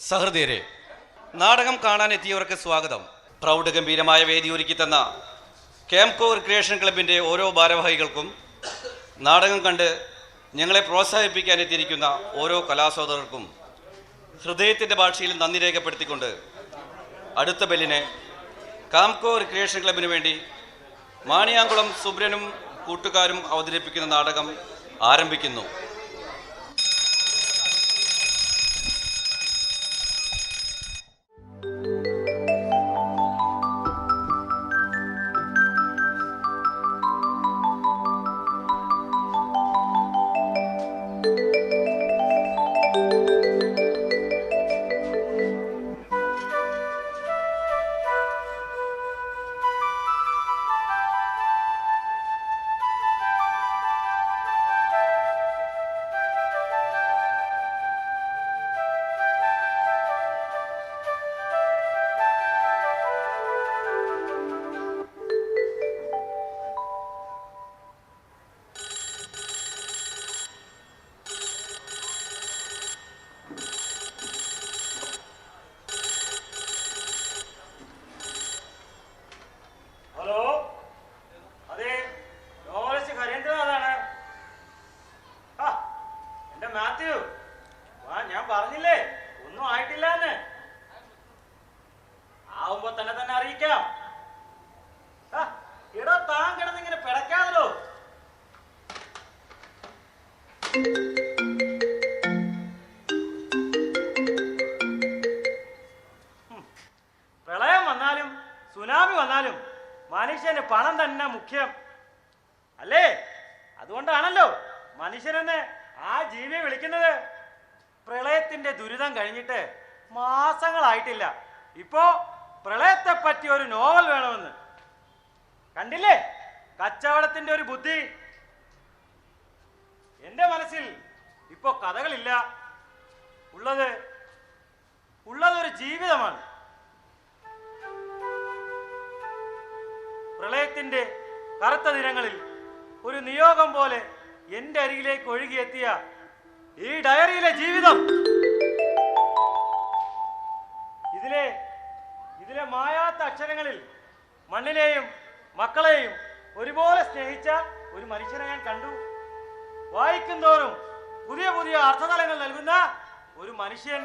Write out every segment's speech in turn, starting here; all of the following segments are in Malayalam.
സഹൃദയരെ, നാടകം കാണാനെത്തിയവർക്ക് സ്വാഗതം. പ്രൗഢഗംഭീരമായ വേദി ഒരുക്കി തന്ന ക്യാംകോ റിക്രിയേഷൻ ക്ലബിൻ്റെ ഓരോ ഭാരവാഹികൾക്കും, നാടകം കണ്ട് ഞങ്ങളെ പ്രോത്സാഹിപ്പിക്കാനെത്തിയിരിക്കുന്ന ഓരോ കലാസഹോദരർക്കും ഹൃദയത്തിൻ്റെ ഭാഷയിൽ നന്ദി രേഖപ്പെടുത്തിക്കൊണ്ട് അടുത്ത ബെല്ലിനെ കാംകോ റിക്രിയേഷൻ ക്ലബിന് വേണ്ടി മാണിയാങ്കുളം സുബ്രനും കൂട്ടുകാരും അവതരിപ്പിക്കുന്ന നാടകം ആരംഭിക്കുന്നു. ഞാൻ പറഞ്ഞില്ലേ ഒന്നും ആയിട്ടില്ലെന്ന്. ആവുമ്പോ തന്നെ അറിയിക്കാം. ഇടോ, താൻ കിടന്നിങ്ങനെ പിടയ്ക്കാതല്ലോ. പ്രളയം വന്നാലും സുനാമി വന്നാലും മനുഷ്യന് പണം തന്നെ മുഖ്യം അല്ലേ? അതുകൊണ്ടാണല്ലോ മനുഷ്യനെന്ന് ആ ജീവിയെ വിളിക്കുന്നത്. പ്രളയത്തിന്റെ ദുരിതം കഴിഞ്ഞിട്ട് മാസങ്ങളായിട്ടില്ല, ഇപ്പോ പ്രളയത്തെ പറ്റി ഒരു നോവൽ വേണമെന്ന്. കണ്ടില്ലേ കച്ചവടത്തിന്റെ ഒരു ബുദ്ധി. എന്റെ മനസ്സിൽ ഇപ്പോ കഥകളില്ല, ഉള്ളതൊരു ജീവിതമാണ്. പ്രളയത്തിന്റെ കറുത്ത ദിനങ്ങളിൽ ഒരു നിയോഗം പോലെ എന്റെ അരികിലേക്ക് ഒഴുകിയെത്തിയ ഈ ഡയറിയിലെ ജീവിതം, ഇതിലെ മായാത്ത അക്ഷരങ്ങളിൽ മണ്ണിനെയും മക്കളെയും ഒരുപോലെ സ്നേഹിച്ച ഒരു മനുഷ്യനെ ഞാൻ കണ്ടു. വായിക്കും തോറും പുതിയ പുതിയ അർത്ഥതലങ്ങൾ നൽകുന്ന ഒരു മനുഷ്യൻ.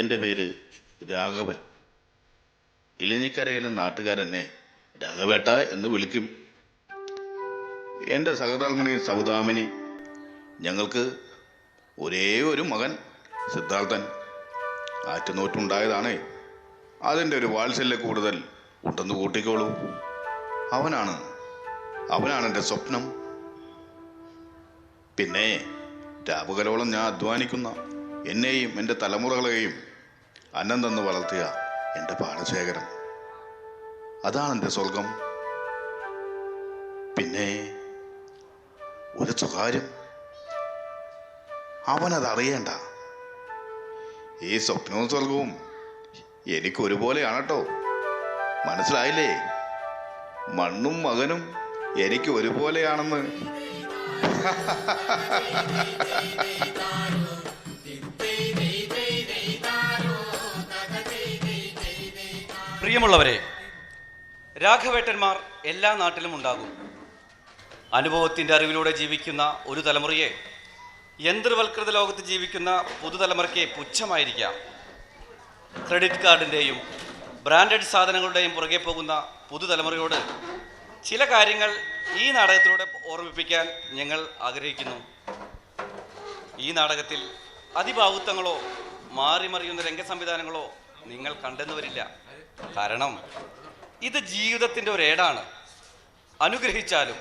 എൻ്റെ പേര് രാഘവൻ. ഇലഞ്ഞിക്കരയിലെ നാട്ടുകാരെന്നെ രാഘവേട്ട എന്ന് വിളിക്കും. എൻ്റെ സഹധർമ്മിണി സൗദാമിനി. ഞങ്ങൾക്ക് ഒരേ ഒരു മകൻ സിദ്ധാർത്ഥൻ. ആറ്റുനോറ്റുണ്ടായതാണ്. അതിൻ്റെ ഒരു വാത്സല്യ കൂടുതൽ ഉണ്ടെന്ന് കൂട്ടിക്കോളൂ. അവനാണ് എൻ്റെ സ്വപ്നം. പിന്നെ രാപകലോളം ഞാൻ അധ്വാനിക്കുന്ന എന്നെയും എൻ്റെ തലമുറകളെയും അന്നം തന്ന് വളർത്തിയ എൻ്റെ പാടശേഖരം, അതാണ് എൻ്റെ സ്വർഗം. പിന്നെ ഒരു സ്വകാര്യം, അവനതറിയേണ്ട. ഈ സ്വപ്നവും സ്വർഗവും എനിക്കൊരുപോലെയാണ് കേട്ടോ. മനസ്സിലായില്ലേ? മണ്ണും മകനും എനിക്ക് ഒരുപോലെയാണെന്ന്. പ്രിയമുള്ളവരെ, രാഘവേട്ടന്മാർ എല്ലാ നാട്ടിലും ഉണ്ടാകും. അനുഭവത്തിൻ്റെ അറിവിലൂടെ ജീവിക്കുന്ന ഒരു തലമുറയെ യന്ത്രവൽകൃത ലോകത്ത് ജീവിക്കുന്ന പുതുതലമുറയ്ക്ക് പുച്ഛമായിരിക്കാം. ക്രെഡിറ്റ് കാർഡിൻ്റെയും ബ്രാൻഡഡ് സാധനങ്ങളുടെയും പുറകെ പോകുന്ന പുതുതലമുറയോട് ചില കാര്യങ്ങൾ ഈ നാടകത്തിലൂടെ ഓർമ്മിപ്പിക്കാൻ ഞങ്ങൾ ആഗ്രഹിക്കുന്നു. ഈ നാടകത്തിൽ അതിഭാവുത്വങ്ങളോ മാറിമറിയുന്ന രംഗസംവിധാനങ്ങളോ നിങ്ങൾ കണ്ടെന്നു വരില്ല. കാരണം ഇത് ജീവിതത്തിൻ്റെ ഒരു ഏടാണ്. അനുഗ്രഹിച്ചാലും.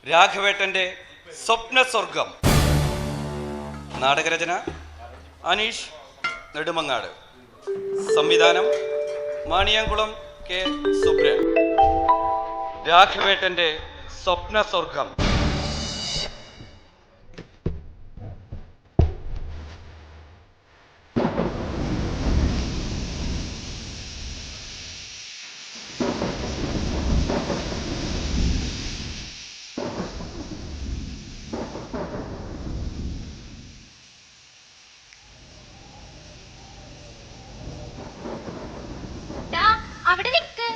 രാഘവേട്ടൻ്റെ സ്വപ്ന സ്വർഗം. നാടകരചന അനീഷ് നെടുമങ്ങാട്. സംവിധാനം മാണിയാങ്കുളം കെ സുബ്രൻ. രാഘവേട്ടൻ്റെ സ്വപ്ന സ്വർഗം. അവിടെ നിക്ക്.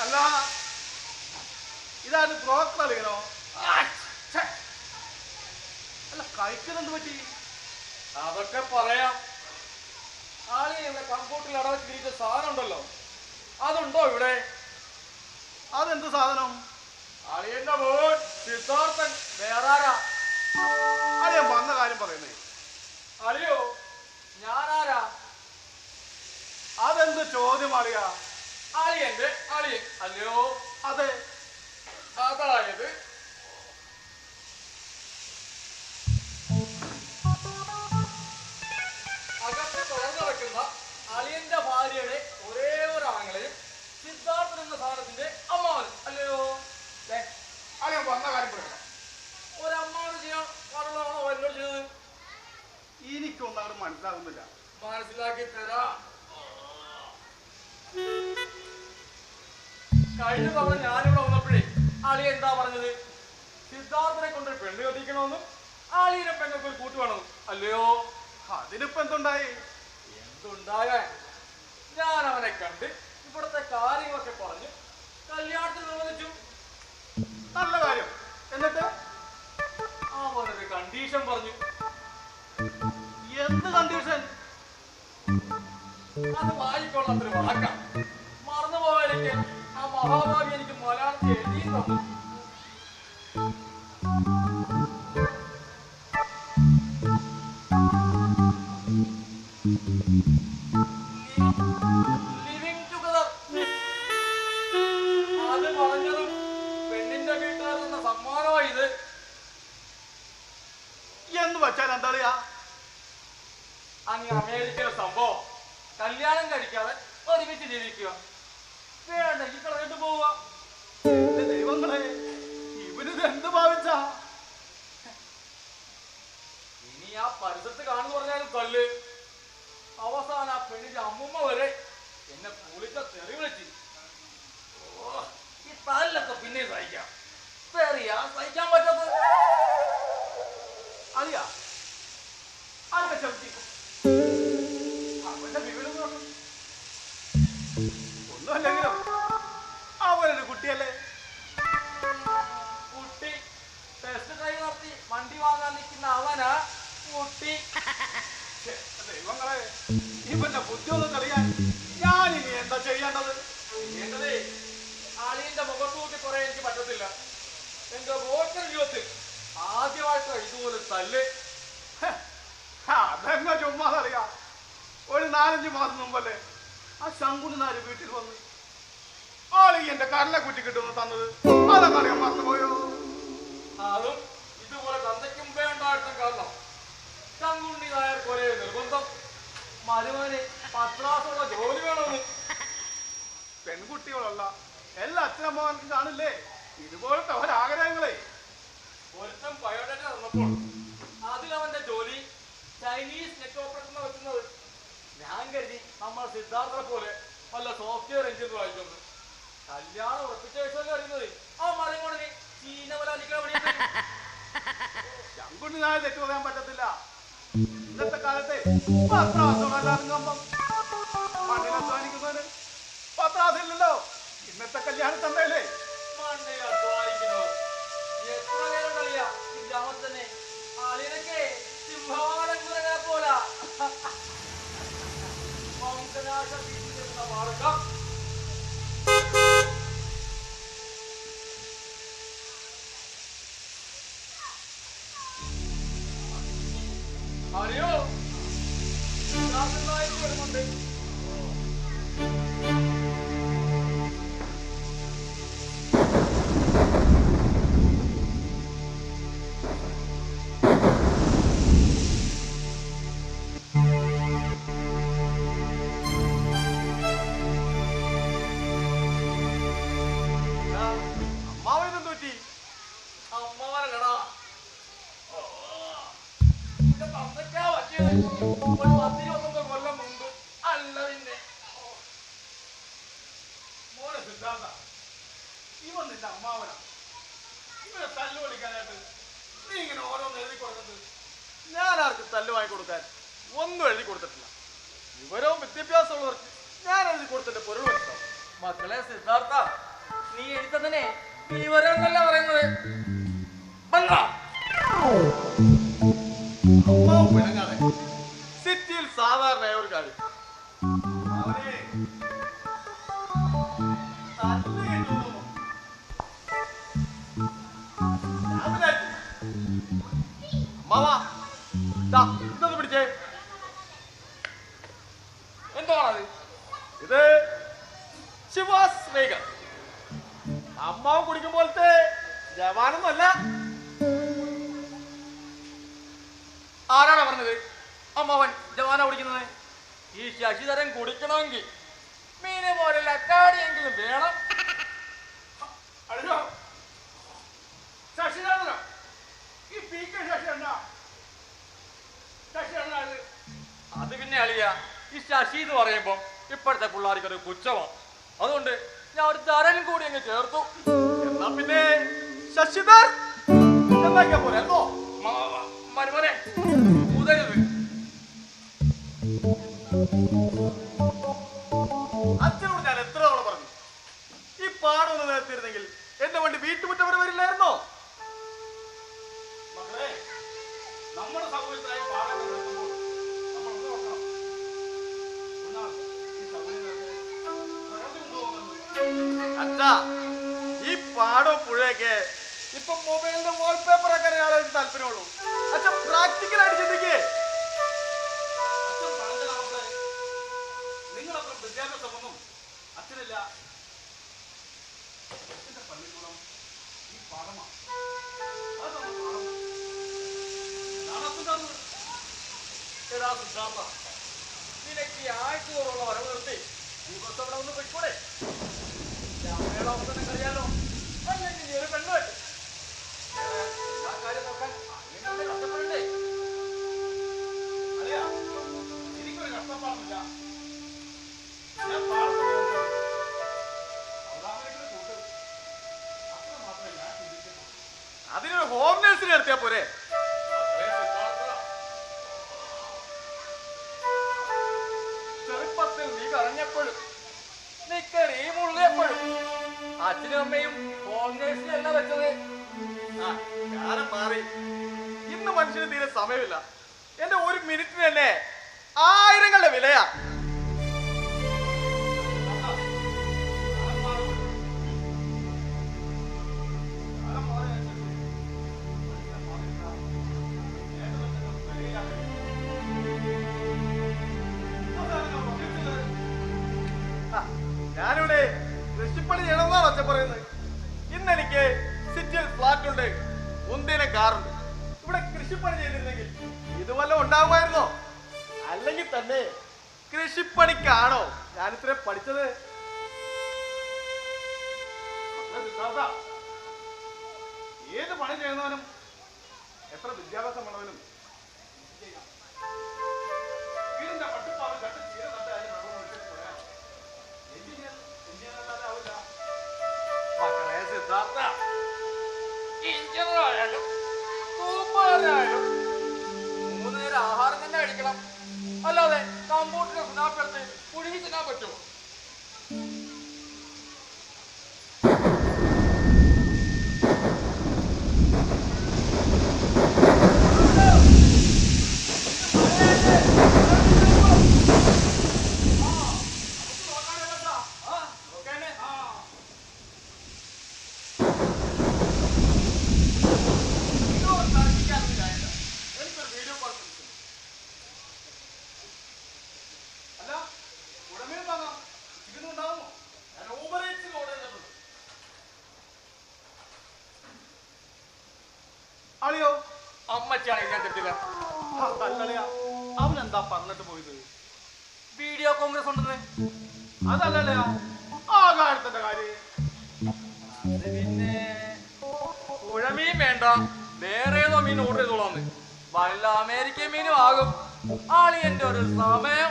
അല്ല ഇതാണ് ബ്രോക്കർ അറിയണോ? അല്ല കഴിക്കുന്നെന്ത് പറ്റി? അതൊക്കെ പറയാം. ആളി ഇവിടെ കമ്പ്യൂട്ടറിൽ അടവച്ച് തിരിച്ച സാധനം ഉണ്ടല്ലോ, അതുണ്ടോ ഇവിടെ? അതെന്ത് സാധനം? അളിയന്റെ മോൻ സിദ്ധാർത്ഥൻ. വേറാരാ? അളിയൻ വന്ന കാര്യം പറയുന്നേ. അളിയോ, ഞാനാരാ? അതെന്ത് ചോദ്യം അളിയാ? അളിയന്റെ അളിയൻ അല്ലയോ? അതെ. അതായത് അകത്ത് തുറന്നു നടക്കുന്ന അളിയന്റെ ഭാര്യയുടെ ഒരേ ഒരു ആങ്ങളെയും സിദ്ധാർത്ഥൻ എന്ന സാധനത്തിന്റെ അമ്മാവനും അല്ലയോ? അളിയൻ വന്ന കാര്യം പറയണം. ഒരമ്മാവന് ചെയ്യാൻ പാടുള്ളതാണോ എന്നോട് ചെയ്തത്? എനിക്കൊന്നും അങ്ങോട്ട് മനസ്സിലാകുന്നില്ല. മനസ്സിലാക്കി തരാം. കഴിഞ്ഞ തവണ ഞാനിവിടെ വന്നപ്പോഴേ അളിയ എന്താ പറഞ്ഞത്? സിദ്ധാർത്ഥനെ കൊണ്ട് പെണ്ണ് കെട്ടിക്കണമെന്നും ആളിയുടെ പെണ്ണൊക്കെ ഒരു കൂട്ട് വേണമെന്നും അല്ലയോ? അതിനിപ്പോ എന്തുണ്ടായി? എന്തുണ്ടാകാൻ, ഞാൻ അവനെ കണ്ട് ഇവിടുത്തെ കാര്യങ്ങളൊക്കെ പറഞ്ഞു കല്യാണത്തിന് നിർവഹിച്ചു. നല്ല കാര്യം. എന്നിട്ട് അവനൊരു കണ്ടീഷൻ പറഞ്ഞു. എന്ത് കണ്ടീഷൻ? അത് വായിക്കൊള്ളാത്തൊരു വാക്കാം. മറന്നുപോകാനിക്ക് ആ മഹാഭാവി എനിക്ക് മലയാളത്തിൽ എഴുതിയും തന്നു. Living together. അത് പറഞ്ഞതും പെണ്ണിന്റെ വീട്ടുകാർ തന്ന സമ്മാനമായി ഇത്. എന്ന് വെച്ചാൽ എന്താ പറയാ? അങ്ങ് അമേരിക്കയിലെ സംഭവം കല്യാണം കഴിക്കാതെ ഒരുമിച്ച് ജീവിക്കുക, വേണ്ടെങ്കിൽ കളഞ്ഞിട്ട് പോവുക. എന്റെ ദൈവങ്ങളെ, ഇവനിത് എന്ത് ഭാവിച്ച? ഇനി ആ പരിസരത്ത് കാണുന്നു പറഞ്ഞാലും തല്ല്. അവസാനം ആ പെണ്ണിന്റെ അമ്മുമ്മ വരെ എന്നെ പുളിച്ച തെറി വിളിച്ച്. ഈ തല്ലൊക്കെ പിന്നെ സഹിക്കാം, തെറിയാ സഹിക്കാൻ പറ്റത്. അറിയാ അതൊക്കെ ചവിട്ടി അവന്റെ വിവരം ഒന്നുമല്ലെങ്കിലും അവനൊരു കുട്ടിയല്ലേ. കുട്ടി ടെസ്റ്റ് ഡ്രൈവ് നടത്തി വണ്ടി വാങ്ങാൻ നിൽക്കുന്ന അവനാ കുട്ടി. ദൈവങ്ങളെ, ഇവന്റെ ബുദ്ധി ഒന്ന് തെളിയാൻ ഞാൻ ഇനി എന്താ ചെയ്യേണ്ടത്? ചെയ്യേണ്ടതേ അളിയന്റെ മുഖത്ത് നോക്കി പറയാൻ എനിക്ക് പറ്റത്തില്ല. എന്റെ വോട്ടർ ജീവിതത്തിൽ ആദ്യമായിട്ടാണ് ഇതുപോലെ തല്ല്. അതെങ്ങ ചുമ്മാതറിയാം. ഒരു 4-5 മാസം മുമ്പല്ലേ ആ ശങ്കുനാര് വീട്ടിൽ വന്ന് ആളീ എന്റെ കരലെ കുറ്റി കിട്ടുന്ന തന്നത്. അതൊക്കെ അറിയാൻ മറന്നുപോയോ? അതും ഇതുപോലെ തന്തയ്ക്ക് മുമ്പേ ഉണ്ടായിരുന്ന കാരണം ശങ്കുണ്ണി നായർ പോലെ നിർബന്ധം. മരുമന് 10 ക്ലാസ്സുള്ള ജോലി വേണമെന്ന്. പെൺകുട്ടികളുള്ള എല്ലാ അച്ഛനമ്മമാർക്കും കാണില്ലേ ഇതുപോലത്തെ ഒരാഗ്രഹങ്ങളെ. ഒരുത്തം ബയോഡേറ്റ തന്നപ്പോൾ അതിലവന്റെ ജോലി ചൈനീസ് നെറ്റ് ഓപ്പറേറ്റർ വെക്കുന്നത്. ഞാൻ കരുതി നമ്മൾ സിദ്ധാർത്ഥനെ പോലെ വല്ല സോഫ്റ്റ്വെയർ എഞ്ചിനീയർ വായിക്കുന്നത്. കല്യാണം ഉറപ്പിച്ച ശേഷമല്ലേ അറിയുന്നത് ആ മറികൊണ്ടിന് ചീന പോലെ അടിക്കാൻ വേണ്ടി. ശങ്കുണ്ണി നായ തെറ്റു പറയാൻ പറ്റത്തില്ല. ഇന്നത്തെ കാലത്തെ പത്രാസോടല്ലാതെ കമ്പം മണ്ണിൽ അധ്വാനിക്കുന്നവന് പത്രാസില്ലല്ലോ. ഇന്നത്തെ കല്യാണ തന്നല്ലേ മണ്ണിൽ അധ്വാനിക്കുന്നവർ എത്ര നേരം കളിയാ ഈ ഗ്രാമത്തിൽ തന്നെ. ആളിനൊക്കെ സിംഹവാനങ്ങളെ പോലാ വംശനാശം വീട്ടിലിരുന്ന മാർഗം. അറിയോ വരുന്നുണ്ട്. അമ്മാവനും തോറ്റി. അമ്മാവനല്ലടാ, നിന്റെ തന്തയ്ക്കാ പറ്റിയത്. ഒരു 10-29 കൊല്ലം മുമ്പ് അല്ല പിന്നെ. മോനെ സിദ്ധാർത്ഥ, ഇവൻ നിന്റെ അമ്മാവനാ. ഇവനെ തല്ലു കളിക്കാനായിട്ട് നീ ഇങ്ങനെ ഓരോന്ന് എഴുതി കൊടുക്കുന്നത്. ഞാൻ ആർക്ക് തല്ല് വാങ്ങി കൊടുക്കാൻ ഒന്നും എഴുതി കൊടുത്തിട്ടില്ല. വിവരവും വിദ്യാഭ്യാസമുള്ളവർക്ക് ഞാൻ എഴുതി കൊടുത്തതിന്റെ പൊരുൾ മനസ്സിലാവും. മക്കളെ സിദ്ധാർത്ഥ, നീ എഴുത്തന്നെ വിവരമെന്നല്ല പറയുന്നത്. അമ്മാവ് പിണങ്ങാതെ സിറ്റിയിൽ സാധാരണ ഒരു കാര്യം. അവനെ തല്ല് കേട്ടോന്നു. അമ്മാവാ, ദാ ഇതൊന്ന് പിടിച്ചേ. എന്താണത്? ഇത് ശിവാസ് സ്നേഹം. അമ്മാവ് കുടിക്കും പോലത്തെ ജവാനൊന്നുമല്ല. ആരാണ് പറഞ്ഞത് അമ്മാവൻ ജവാന കുടിക്കുന്നത്? ഈ ശശിധരൻ കുടിക്കണമെങ്കിൽ മീനെ പോലെ ലക്കാടിയെങ്കിലും വേണം. അറിയോ ശശിധരനോ? ഈ പി.കെ. ശശിധരനാ? ശശിധരനാണ്. അത് പിന്നെ അളിയ, ഈ ശശി എന്ന് പറയുമ്പോ ഇപ്പോഴത്തെ പിള്ളേർക്ക് ഒരു പുച്ഛമാണ്. അതുകൊണ്ട് ഞാൻ ഒരു ധരൻ കൂടി അങ്ങ് ചേർത്തു. എന്നാ പിന്നെ ശശിധർ എന്നാക്കിയാ പോലെ അല്ലോ. മരുമനെ ഉതരുത്. അച്ഛനോട് ഞാൻ എത്ര തവണ പറഞ്ഞു, ഈ പാടൊന്ന് നേരത്തിരുന്നെങ്കിൽ എന്റെ വണ്ടി വീട്ടുമുറ്റം വരെ വരില്ലായിരുന്നോ? മക്കളെ, നമ്മുടെ സൗകര്യത്തിനായി പാടം നിർത്തുമ്പോൾ നമ്മൾ ഒന്ന് നോക്കണം. ഒന്നാൾ ഈ സൗകര്യങ്ങൾക്ക് പ്രകൃതി കൊണ്ടുപോകുന്നത്. അച്ഛാ, ഈ പാടവും പുഴയൊക്കെ ഇപ്പൊ മൊബൈലിന്റെ വാൾപേപ്പർ ഒക്കെ ആളുകൾക്ക് താല്പര്യമുള്ളൂ. അച്ഛൻ പ്രാക്ടിക്കലായിട്ട് ചിന്തിക്കേ. അച്ഛൻ പറഞ്ഞ നമുക്ക് നിങ്ങളത്ര വിദ്യാഭ്യാസമൊന്നും അച്ഛനില്ല. അച്ഛന്റെ പള്ളിക്കൂടം ഈ പാടമാണ്. അത് നമ്മുടെ പാടം. എടാ സിദ്ധാർത്ഥ, നിനക്ക് ഈ ആഴ്ചയോടുള്ള വരവ് നിർത്തി ദിവസം ഇവിടെ ഒന്ന് പൊയ്ക്കൂടെ? അമ്മയുടെ അവസ്ഥ നിനക്കറിയാലോ. അല്ലെങ്കിൽ നീ ഒരു പെണ്ണ് വെട്ട്. എല്ലാ കാര്യം നോക്കാൻ അങ്ങനെ കഷ്ടപ്പെടണ്ടേ? അറിയാ, എനിക്കൊരു കഷ്ടപ്പാടില്ല. ഞാൻ പാടത്ത് പോകുമ്പോൾ സൗദാമിനിക്കൊരു കൂട്ട്. അത്ര മാത്രമേ ഞാൻ ചിന്തിക്കുന്നുള്ളൂ. അതിനൊരു ഹോം നേഴ്സിനെ നിർത്തിയാ പോരെ? ചെറുപ്പത്തിൽ നീ കരഞ്ഞപ്പോഴും നീ കറി മുള്ളിയപ്പോഴും അച്ഛനും അമ്മയും ഹോം നേഴ്സിനല്ല വെച്ചത്. കാലം മാറി. ഇന്ന് മനുഷ്യന് തീരെ സമയമില്ല. എന്റെ ഒരു മിനിറ്റിന് തന്നെ 1000ങ്ങളുടെ വിലയാ. ഞാനിവിടെ കൃഷിപ്പണി ചെയ്യണമെന്നാണ് ഒച്ച പറയുന്നത്. ഇന്ന് എനിക്ക് സിറ്റിയിൽ ഫ്ലാറ്റ് ഉണ്ട്, മുന്തിന കാറുണ്ട്. ഇവിടെ കൃഷിപ്പണി ചെയ്തിരുന്നെങ്കിൽ ഇതുവല്ല ഉണ്ടാകുമായിരുന്നോ? അല്ലെങ്കിൽ തന്നെ കൃഷിപ്പണിക്കാണോ ഞാൻ ഇത്രയും പഠിച്ചത്? ഏത് പണി ചെയ്യുന്നവനും എത്ര വിദ്യാഭ്യാസം ഉള്ളവനും വീടിന്റെ പട്ടുപ്പാവ് കട്ട് ചീര നട്ടാലും മക്കളെ സിദ്ധാർത്ഥ, ഇഞ്ചറായാലും സൂപ്പറായാലും 3 നേരം ആഹാരം തന്നെ കഴിക്കണം. അല്ലാതെ കമ്പ്യൂട്ടറിന്റെ സുനാപ്പെടുത്ത് പുഴുങ്ങി തിന്നാൻ പറ്റുമോ? അളിയോ, അമ്മച്ചാണ് ഞാൻ തെറ്റില്ല. അവനെന്താ പറഞ്ഞിട്ട് പോയത്? വീഡിയോ കോൺഗ്രസ് ഉണ്ടെന്ന്. അതല്ലല്ലോ ആ കാര്യത്തിന്റെ കാര്യം. പിന്നെ പുഴമീൻ വേണ്ട, വേറെ ഏതോ മീൻ ഓർഡർ ചെയ്തോളാന്ന്. വല്ല അമേരിക്കൻ മീനും ആകും. ആളിയന്റെ ഒരു സമയം.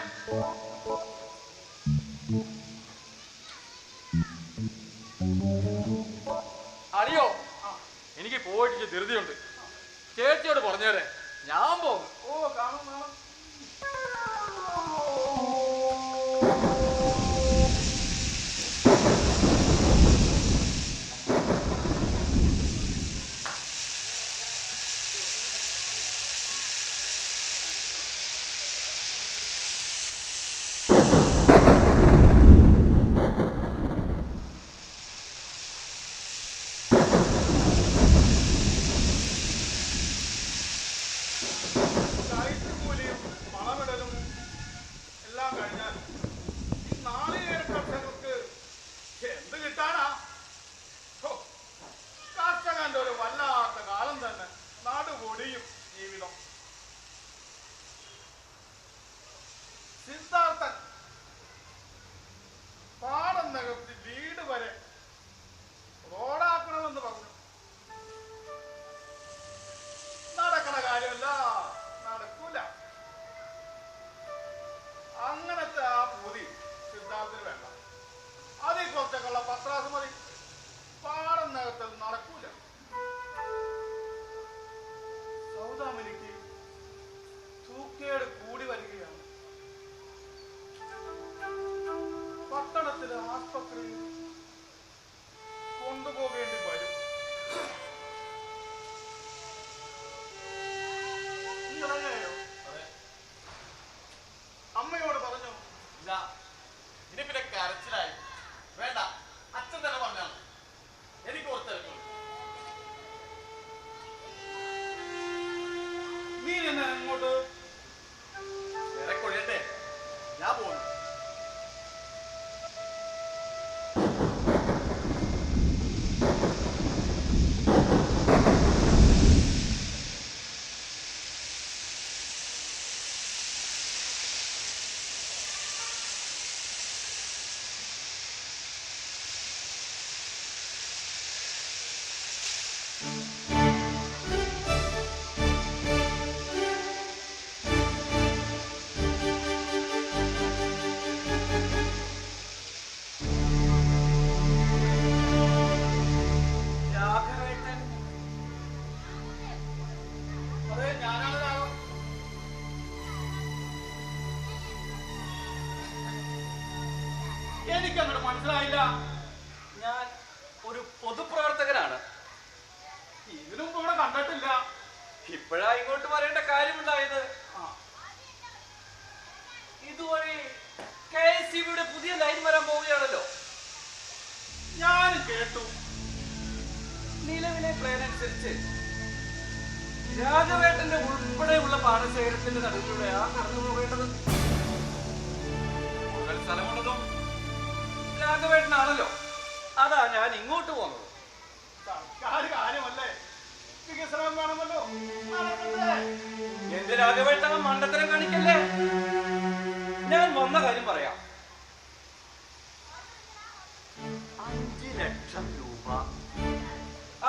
അറിയോ, എനിക്ക് പോയിട്ട് ധൃതിയുണ്ട്. ചേച്ചിയോട് പറഞ്ഞേരെ, ഞാൻ പോകും. ഓ, കാണും കാണും. സിദ്ധാർത്ഥൻ പാടം നികത്തി വീട് വരെ റോഡാക്കണമെന്ന് പറഞ്ഞു. നടക്കണ കാര്യമല്ല, നടക്കൂല. അങ്ങനത്തെ ആ പൂതി സിദ്ധാർത്ഥന് വേണ്ട. അതിൽ കുറച്ചൊക്കെയുള്ള പത്രാസ് മതി. പാടം നികത്തൽ നടക്കൂല. സൗദാമിനിക്ക് തൂക്കേട് കൂടി വരികയാണ്. പട്ടണത്തിലെ ആസ്പത്രിയിൽ കൊണ്ടുപോകേണ്ടി വരും. അമ്മയോട് പറഞ്ഞു. ഇല്ല, ഇനി പിന്നെ കരച്ചിലായി. വേണ്ട, അച്ഛൻ തന്നെ പൊതുപ്രവർത്തകനാണ്. ഇതിനും ഇവിടെ കണ്ടിട്ടില്ല. ഇപ്പോഴാ ഇങ്ങോട്ട് വരേണ്ട കാര്യമുണ്ടായത്. ഇതുവഴി KSCBയുടെ പുതിയ ലൈൻ വരാൻ പോവുകയാണല്ലോ. ഞാനും കേട്ടു. നിലവിലെ പ്ലാൻ അനുസരിച്ച് രാഘവേട്ടന്റെ ഉൾപ്പെടെയുള്ള പാടശേഖരത്തിന്റെ നടുവിലൂടെയാ കടന്നു പോകേണ്ടത്. കൂടുതൽ സ്ഥലമുള്ളതും രാഘവേട്ടനാണല്ലോ. അതാ ഞാൻ ഇങ്ങോട്ട് പോകുന്നത്. സർക്കാർ കാര്യമല്ലേ, വികസനം വേണമല്ലോ. നടക്കട്ടെ. എന്റെ രാഘവേട്ട മണ്ടത്തരം കാണിക്കല്ലേ. ഞാൻ വന്ന കാര്യം പറയാം. 5 ലക്ഷം രൂപ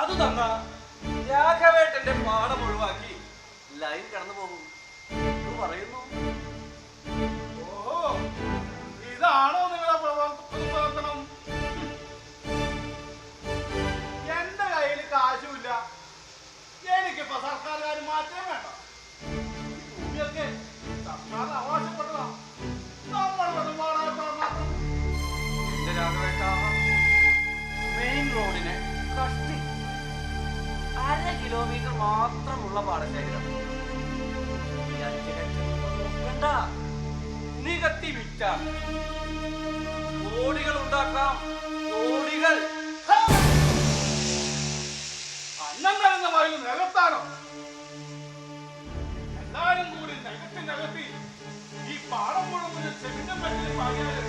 അത് തന്ന രാഘവേട്ടന്റെ പാടം ഒഴിവാക്കി ലൈൻ കടന്നു പോകും എന്ന് പറയുന്നു. ഓ, ഇതാണോ നിങ്ങളെ പ്രവർത്തനം? എന്റെ കയ്യിൽ കാശുമില്ല. എനിക്കിപ്പോ സർക്കാർ മാറ്റം വേണ്ട. ഭൂമിയൊക്കെ സർക്കാർ അവകാശപ്പെട്ടതാ. നമ്മൾ എന്റെ രാഘവേട്ട മെയിൻ റോഡിന് കഷ്ടി 1/2 കിലോമീറ്റർ മാത്രമുള്ള പാടശേഖരം. ഈ 5 ലക്ഷം നോക്കണ്ട, നികത്തി വിറ്റ കോടികൾ ഉണ്ടാക്കാം. കോടികൾ. അന്നം വരുന്ന വയൽ നികത്താനോ? എല്ലാരും കൂടി നികത്തി ഈ പാടം മുഴുവൻ ചെവിഞ്ഞം വെട്ടി പാകിയാല്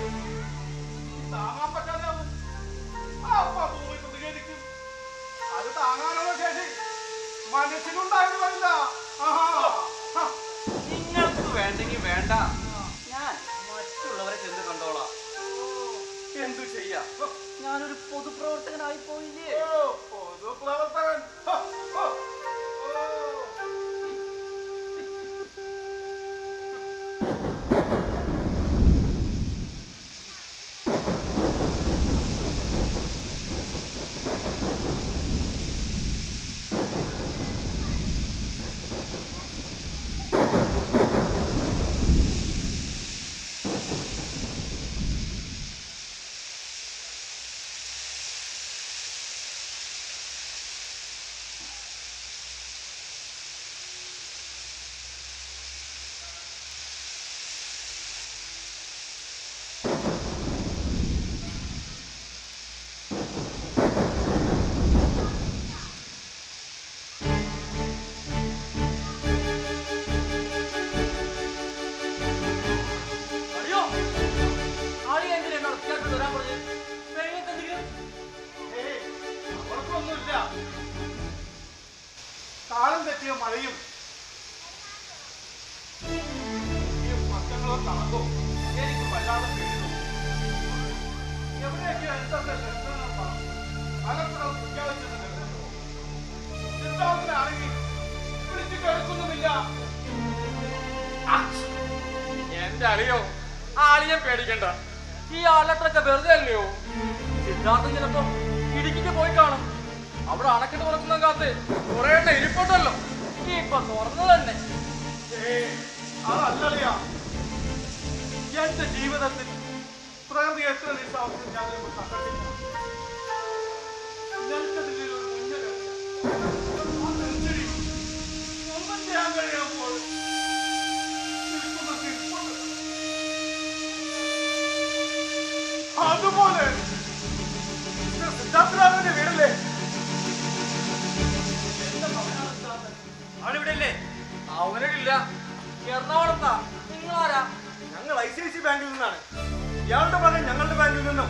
താങ്ങാൻ പറ്റാതെയാവും. അപ്പ ഭൂമി പ്രതികരിക്കും. അത് താങ്ങാനുള്ള ശേഷി മനസ്സിനുണ്ടായിരുന്നു വരില്ല. നിങ്ങൾക്ക് വേണ്ടെങ്കിൽ വേണ്ട, ഞാൻ മറ്റുള്ളവരെ ചെന്ന് കണ്ടോളാം. എന്തു ചെയ്യാ, ഞാനൊരു പൊതുപ്രവർത്തകനായി പോയില്ലേ. പൊതുപ്രവർത്തകൻ. കാലം തെറ്റിയ മഴയും ഈ മറ്റങ്ങളോ തണുപ്പോ എനിക്ക് വല്ലാതെ പേടിച്ചു. എവിടെയൊക്കെ എന്തൊക്കെ പലപ്പോഴും പ്രഖ്യാപിച്ചിട്ടുണ്ട്. സിദ്ധാർത്ഥനാണെങ്കിൽ വിളിച്ചു കേൾക്കുന്നുമില്ല. എന്റെ അളിയോ, ആളിയെ പേടിക്കണ്ട. ഈ ആലട്ടൊക്കെ വെറുതെ അല്ലയോ. സിദ്ധാർത്ഥൻ ചിലപ്പോ ഇടുക്കിക്ക് പോയി കാണും. അവിടെ അണക്കെട്ട് തുറക്കുന്ന കാത്ത് കുറെ എണ്ണ ഇരിപ്പുണ്ടല്ലോ. ഇപ്പൊ തുറന്നു തന്നെ. അതല്ലറിയാ, എന്റെ ജീവിതത്തിൽ പ്രകൃതി എത്ര നിസ്സാവസ്ഥ ഞാൻ കണ്ടിട്ടില്ല. ഞങ്ങൾക്കതിൽ ഒരു ഒന്നും ചെയ്യാൻ കഴിയാമ്പോൾ അതുപോലെ സിദ്ധാർത്ഥരാമന്റെ വീടല്ലേ? ആളിവിടെയല്ലേ? അവനില്ല, എറണാകുളത്താ. നിങ്ങളാരാ? ഞങ്ങൾ ICIC ബാങ്കിൽ നിന്നാണ്. ഇയാളുടെ മകൻ ഞങ്ങളുടെ ബാങ്കിൽ നിന്നും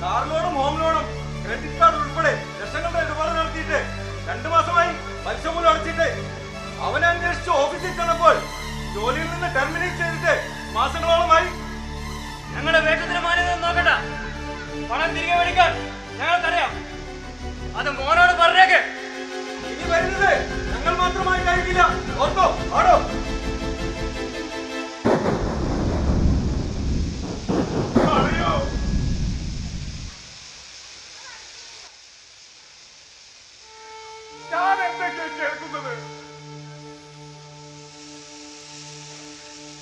കാർ ലോണും ഹോം ലോണും ക്രെഡിറ്റ് കാർഡ് ഉൾപ്പെടെ ലക്ഷങ്ങളുടെ ഇടപാട് നടത്തിയിട്ട് 2 മാസമായി പലിശ മൂലം അടച്ചിട്ട് അവനെ അന്വേഷിച്ച് ഓഫീസിൽ ചെന്നപ്പോൾ ജോലിയിൽ നിന്ന് ടെർമിനേറ്റ് ചെയ്തിട്ട് മാസങ്ങളോളമായി. ഞങ്ങളുടെ വേട്ടത്തിന് മാന്യത നോക്കണ്ട. പണം തിരികെ മേടിക്കാൻ ഞങ്ങൾക്കറിയാം. അത് മോനോട് പറഞ്ഞേക്ക്. ഇനി വരുന്നത് ഞങ്ങൾ മാത്രമായി കഴിക്കില്ല. ഓർത്തോ ആടോ. അറിയോ, ഞാൻ എന്തൊക്കെ കേൾക്കുന്നത്?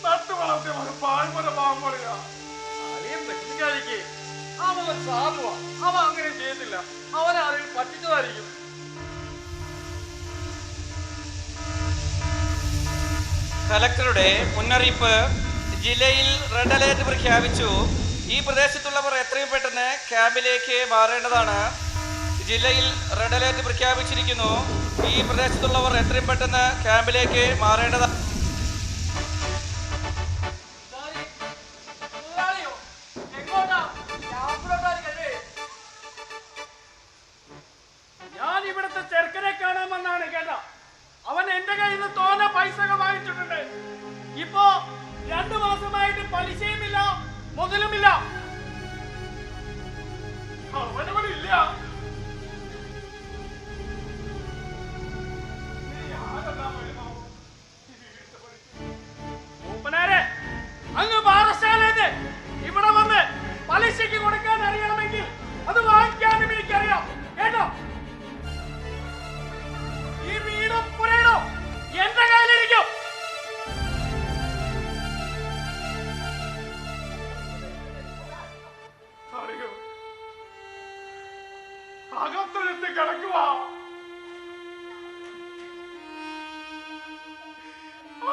നട്ടു വളർത്തിയ ഒരു പാഴ്മര പാമ്പോളിയാ. അളിയെ പറ്റിക്കാതിരിക്കേ. അവൻ സാധുവാ, അവൻ അങ്ങനെ ചെയ്തില്ല. സാധ്യമല്ല. അവനെ ആരെങ്കിലും പറ്റിച്ചതായിരിക്കും. കലക്ടറുടെ മുന്നറിയിപ്പ്. ജില്ലയിൽ റെഡ് അലേർട്ട് പ്രഖ്യാപിച്ചു. ഈ പ്രദേശത്തുള്ളവർ എത്രയും പെട്ടെന്ന് ക്യാമ്പിലേക്ക് മാറേണ്ടതാണ്. ജില്ലയിൽ റെഡ് അലേർട്ട് പ്രഖ്യാപിച്ചിരിക്കുന്നു. ഈ പ്രദേശത്തുള്ളവർ എത്രയും പെട്ടെന്ന് ക്യാമ്പിലേക്ക് മാറേണ്ടതാണ്. ഞാൻ ഇവിടുത്തെ ചെറുക്കനെ കാണാമെന്നാണ് കേട്ട. അവൻ എന്റെ കയ്യിൽ നിന്ന് തോന പൈസ വാങ്ങിച്ചിട്ടുണ്ട്. ഇപ്പോ 2 മാസമായിട്ട് പലിശയുമില്ല, മുതലുമില്ല. അവനവിടെ ഇല്ല. മൂപ്പനാരെ, അങ്ങ് പാറശാലയിൽ ഇവിടെ വന്ന് പലിശയ്ക്ക് കൊടുക്കാൻ അറിയണമെങ്കിൽ അത് വാങ്ങിക്കാനും എനിക്കറിയാം കേട്ടോ. ഈ വീടും പുരയിടും എന്റെ കയ്യിലിരിക്കും. അറിയോ, അകത്തൊഴുത്ത് കിടക്കുക.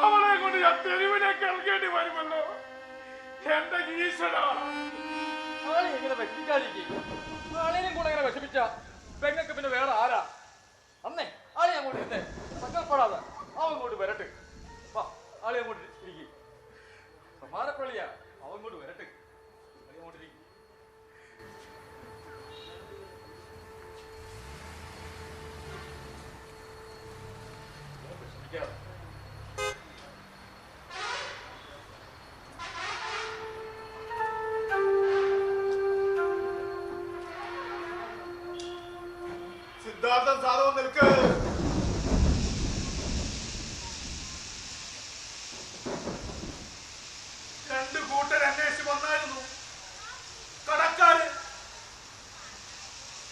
അവളെ കൊണ്ട് ഞാൻ തെരുവിലേക്ക് ഇറങ്ങേണ്ടി വരുമല്ലോ. എന്റെ ഈശ്വര, ആളെ എങ്ങനെ വെച്ചിട്ടായിരിക്കും. ആളെയും കൂടെ എങ്ങനെ വിഷമിച്ച പെങ്ങൾക്ക് പിന്നെ വേറെ ആരാ? അന്നേ ആളെ അങ്ങോട്ട് ഇരുന്നേ, സങ്കല്പപ്പെടാതെ അവൻ ഇങ്ങോട്ട് വരട്ടെ. വാ, ആളെ അങ്ങോട്ട് ഇരിക്കും. സമാനപ്പള്ളിയാ, അവൻ ഇങ്ങോട്ട് വരട്ടെ. അങ്ങോട്ട് ഇരിക്കും. സിദ്ധാർത്ഥൻ സാറോ നിൽക്ക്. രണ്ട് കൂട്ടർ അന്വേഷിച്ച് വന്നായിരുന്നു. കടക്കാര്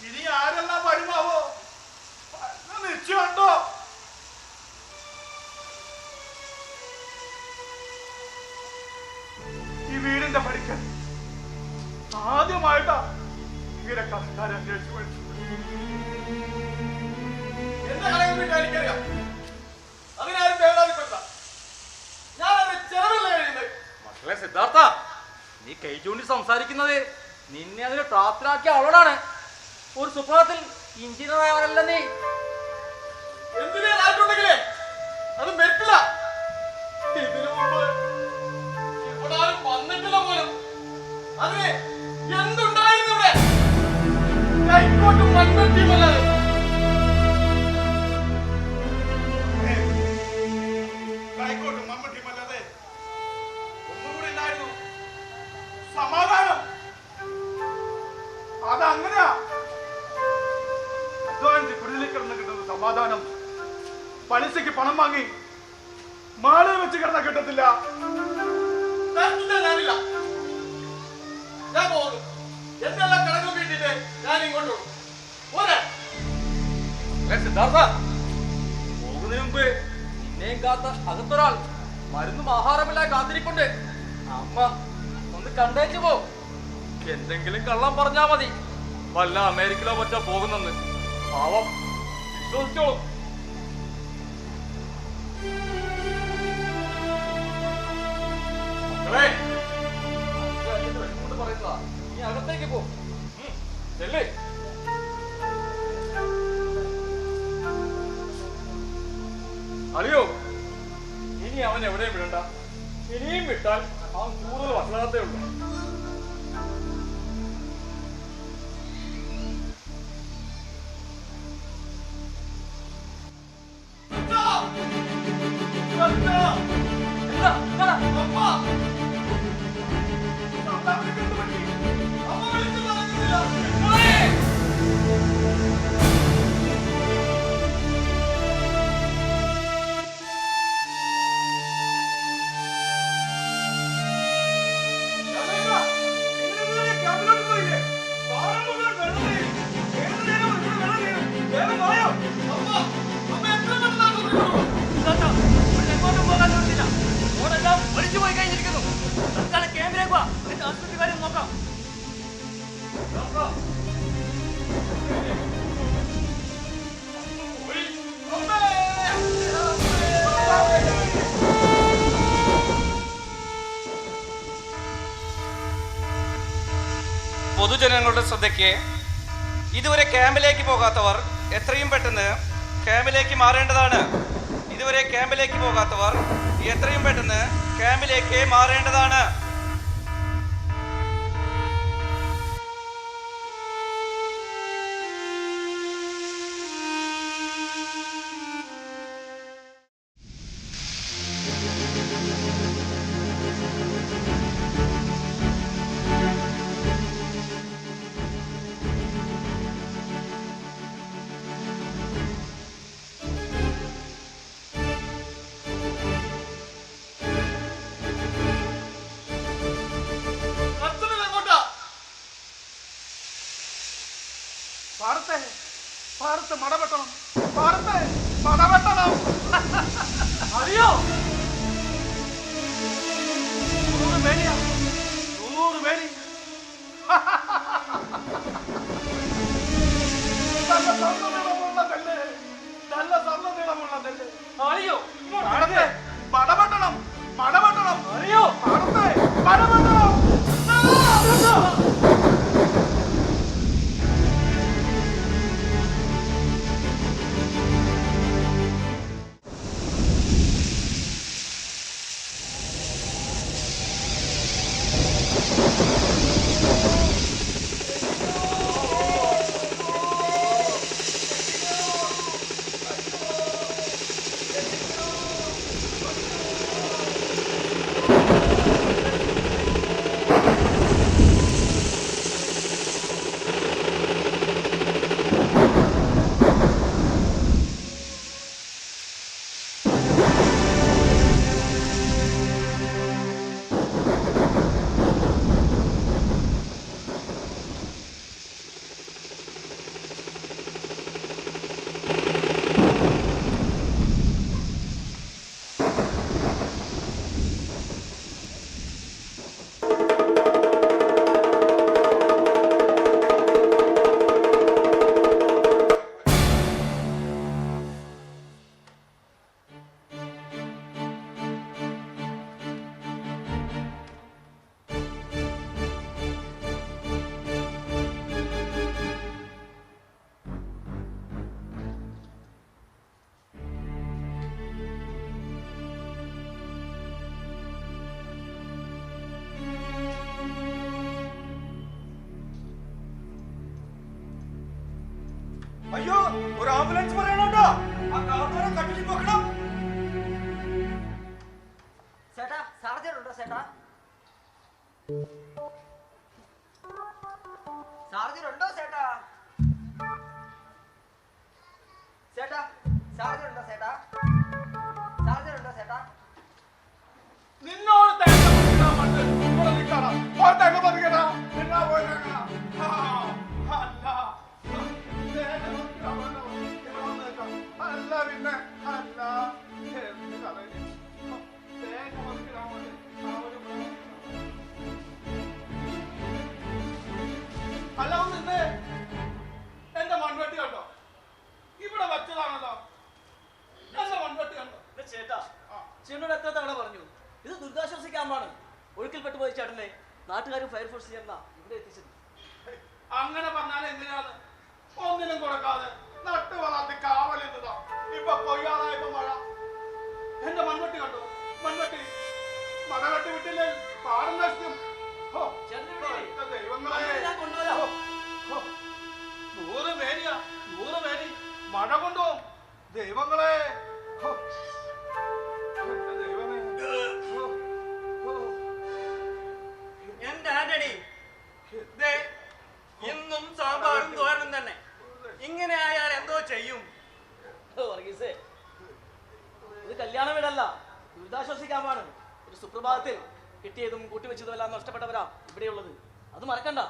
ഇനി ആരെല്ലാം വരുമാവോ നിശ്ചയമുണ്ടോ? ഈ വീടിന്റെ പടിക്കൽ ആദ്യമായിട്ടാ ഇങ്ങനെ കടക്കാരെ അന്വേഷിച്ച് മേടിച്ചു. എന്റെ കളയം വീട്ടിൽ എനിക്കറിയാം. അതിനാരും വേദാതിപ്പെട്ട ഞാൻ ചെലവില്ല കഴിയുന്നത്. മക്കളെ സിദ്ധാർത്ഥ, നീ കൈ ചൂണ്ടി സംസാരിക്കുന്നത് നിന്നെ അതിന് പ്രാപ്തനാക്കിയ അവളോടാണ്. ഒരു സുപ്രഭാതത്തിൽ എഞ്ചിനീയർ ആയവരല്ല നീ. എഞ്ചിനീയർ ആയിട്ടുണ്ടെങ്കിലേ അത് മെറ്റില്ല. ഇതിനു മുമ്പ് ഇവിടെ ആരും വന്നിട്ടില്ല പോലും. അതിന് എന്തുണ്ടായിരുന്നു ഇവിടെ? കൈക്കോട്ടും മൺവെട്ടിയുമല്ലാതെ. കൈക്കോട്ടും മൺവെട്ടിയുമല്ലാതെ ഒന്നുകൂടി ഉണ്ടായിരുന്നു സമാധാനം. അതങ്ങനെയാ അധ്വാനിച്ച് കുടിലേക്ക് കിടന്ന് കിട്ടുന്ന സമാധാനം. പലിശയ്ക്ക് പണം വാങ്ങി മാളിൽ വെച്ച് കിടന്ന കിട്ടത്തില്ല. ഞാനില്ല, ഞാൻ പോകുന്നു. എന്തെല്ലാം കണക്കും വീട്ടിട്ട് ഞാൻ ഇങ്ങോട്ട് സിദ്ധാർത്ഥ. പോകുന്നതിന് മുമ്പ് നിന്നെയും കാത്ത അകത്തൊരാൾ മരുന്നും ആഹാരമില്ലാതെ കാത്തിരിപ്പുണ്ട്. അമ്മ ഒന്ന് കണ്ടേച്ചു പോ. എന്തെങ്കിലും കള്ളം പറഞ്ഞാ മതി. വല്ല അമേരിക്കയിലോ മറ്റോ പോകുന്നെന്ന് പാവം വിശ്വസിച്ചോളൂ. മക്കളെ, പറയുന്നതാ, നീ അകത്തേക്ക് പോ. ചെല്ലേ. അറിയോ, ഇനി അവൻ എവിടെയും വിടണ്ട. ഇനിയും വിട്ടാൽ അവൻ കൂടുതൽ വഷളാത്തേ ഉള്ളൂ. പൊതുജനങ്ങളുടെ ശ്രദ്ധയ്ക്ക് ഇതുവരെ ക്യാമ്പിലേക്ക് പോകാത്തവർ എത്രയും പെട്ടെന്ന് ക്യാമ്പിലേക്ക് മാറേണ്ടതാണ്. ഇതുവരെ ക്യാമ്പിലേക്ക് പോകാത്തവർ എത്രയും പെട്ടെന്ന് ക്യാമ്പിലേക്ക് മാറേണ്ടതാണ്. അച്ഛനെ എങ്ങോട്ടാ? പാടത്തെ പാടത്ത് മടവെട്ടണം, പാടത്തെ മടവെട്ടണം. അറിയോ 100 മേനിയാ, 100 മേനി. നല്ല സ്വർണ്ണനിളമുള്ള നെല്ല്, നല്ല സ്വർണ്ണനിളമുള്ള നെല്ല്. അറിയോ പാടത്തെ മടവെട്ടണം, മടവെട്ടണം. അറിയോ പാടത്തെ മടവെട്ടണം. അയ്യോ, ഒരു ആംബുലൻസ് പറയണോട്ടോ. ആ കാർന്നവരെ കട്ടിലിൽ വെക്കണം. ചേട്ടാ സർജറി ഉണ്ടോ ചേട്ടാ? സർജറി ഉണ്ടോ ചേട്ടാ? ചേട്ടാ സർജറി ഉണ്ടോ ചേട്ടാ? സർജറി ഉണ്ടോ ചേട്ടാ? നിന്നോട് തേങ്ങ പറിക്കാൻ പറ്റും. ഇവിടെ നിൽക്കണം. പോയി തേങ്ങ പറിക്കടാ. എന്നാ പോയി തേങ്ങ. അല്ല. തേങ്ങ പറിക്കാൻ പറ്റും. ഇവിടെ വന്നേക്കാം. അല്ല പിന്നെ. അല്ല. എന്ത് കളയും. തേങ്ങ പറിക്കാൻ വേണ്ടി അല്ല ഒന്ന് നിന്നേ. എന്റെ മൺവെട്ടി കണ്ടോ? ഇവിടെ വെച്ചതാണല്ലോ. എന്റെ മൺവെട്ടി കണ്ടോ? ചേട്ടാ, ചേട്ടനോട് എത്ര തവണ പറഞ്ഞു ഇത് ദുരിതാശ്വാസ ക്യാമ്പാണ്. ഒഴുക്കിൽപ്പെട്ടു പോയ ചേട്ടനെ നാട്ടുകാരും ഫയർഫോഴ്സ് ചേർന്ന ഇവിടെ എത്തിച്ചത്. അങ്ങനെ പറഞ്ഞാൽ എങ്ങനെയാണ്? ഒന്നിനും കൊടുക്കാതെ നട്ടു വളർത്തി കാവലിന്നതാ. ഇപ്പൊ കൊയ്യാറായപ്പോ മഴ. എന്റെ മൺവെട്ടി കണ്ടോ? മൺവെട്ടി മഴവെട്ടി വിട്ടില്ലേ പാടം നശിക്കും. ഹോ, എന്റെ ദൈവങ്ങളെ. ഹോ, ഹോ. 100 പേരിയാ, 100 പേര് മഴ കൊണ്ടുപോകും. ദൈവങ്ങളെ. ഹോ, എന്റെ ദൈവമേ. ഹോ, ഹോ. എന്റെ ആന്റണി, ദേ, ഇന്നും സാമ്പാറും തോരനും തന്നെ. ഇങ്ങനെ ആയാൽ എന്തോ ചെയ്യും? വർഗീസേ, ഇത് കല്യാണ വീടല്ല, ദുരിതാശ്വാസ ക്യാമ്പാണ്. ഒരു സുപ്രഭാതത്തിൽ കിട്ടിയതും കൂട്ടിവെച്ചതുമെല്ലാം നഷ്ടപ്പെട്ടവരാ ഇവിടെയുള്ളത്. അത് മറക്കണ്ട.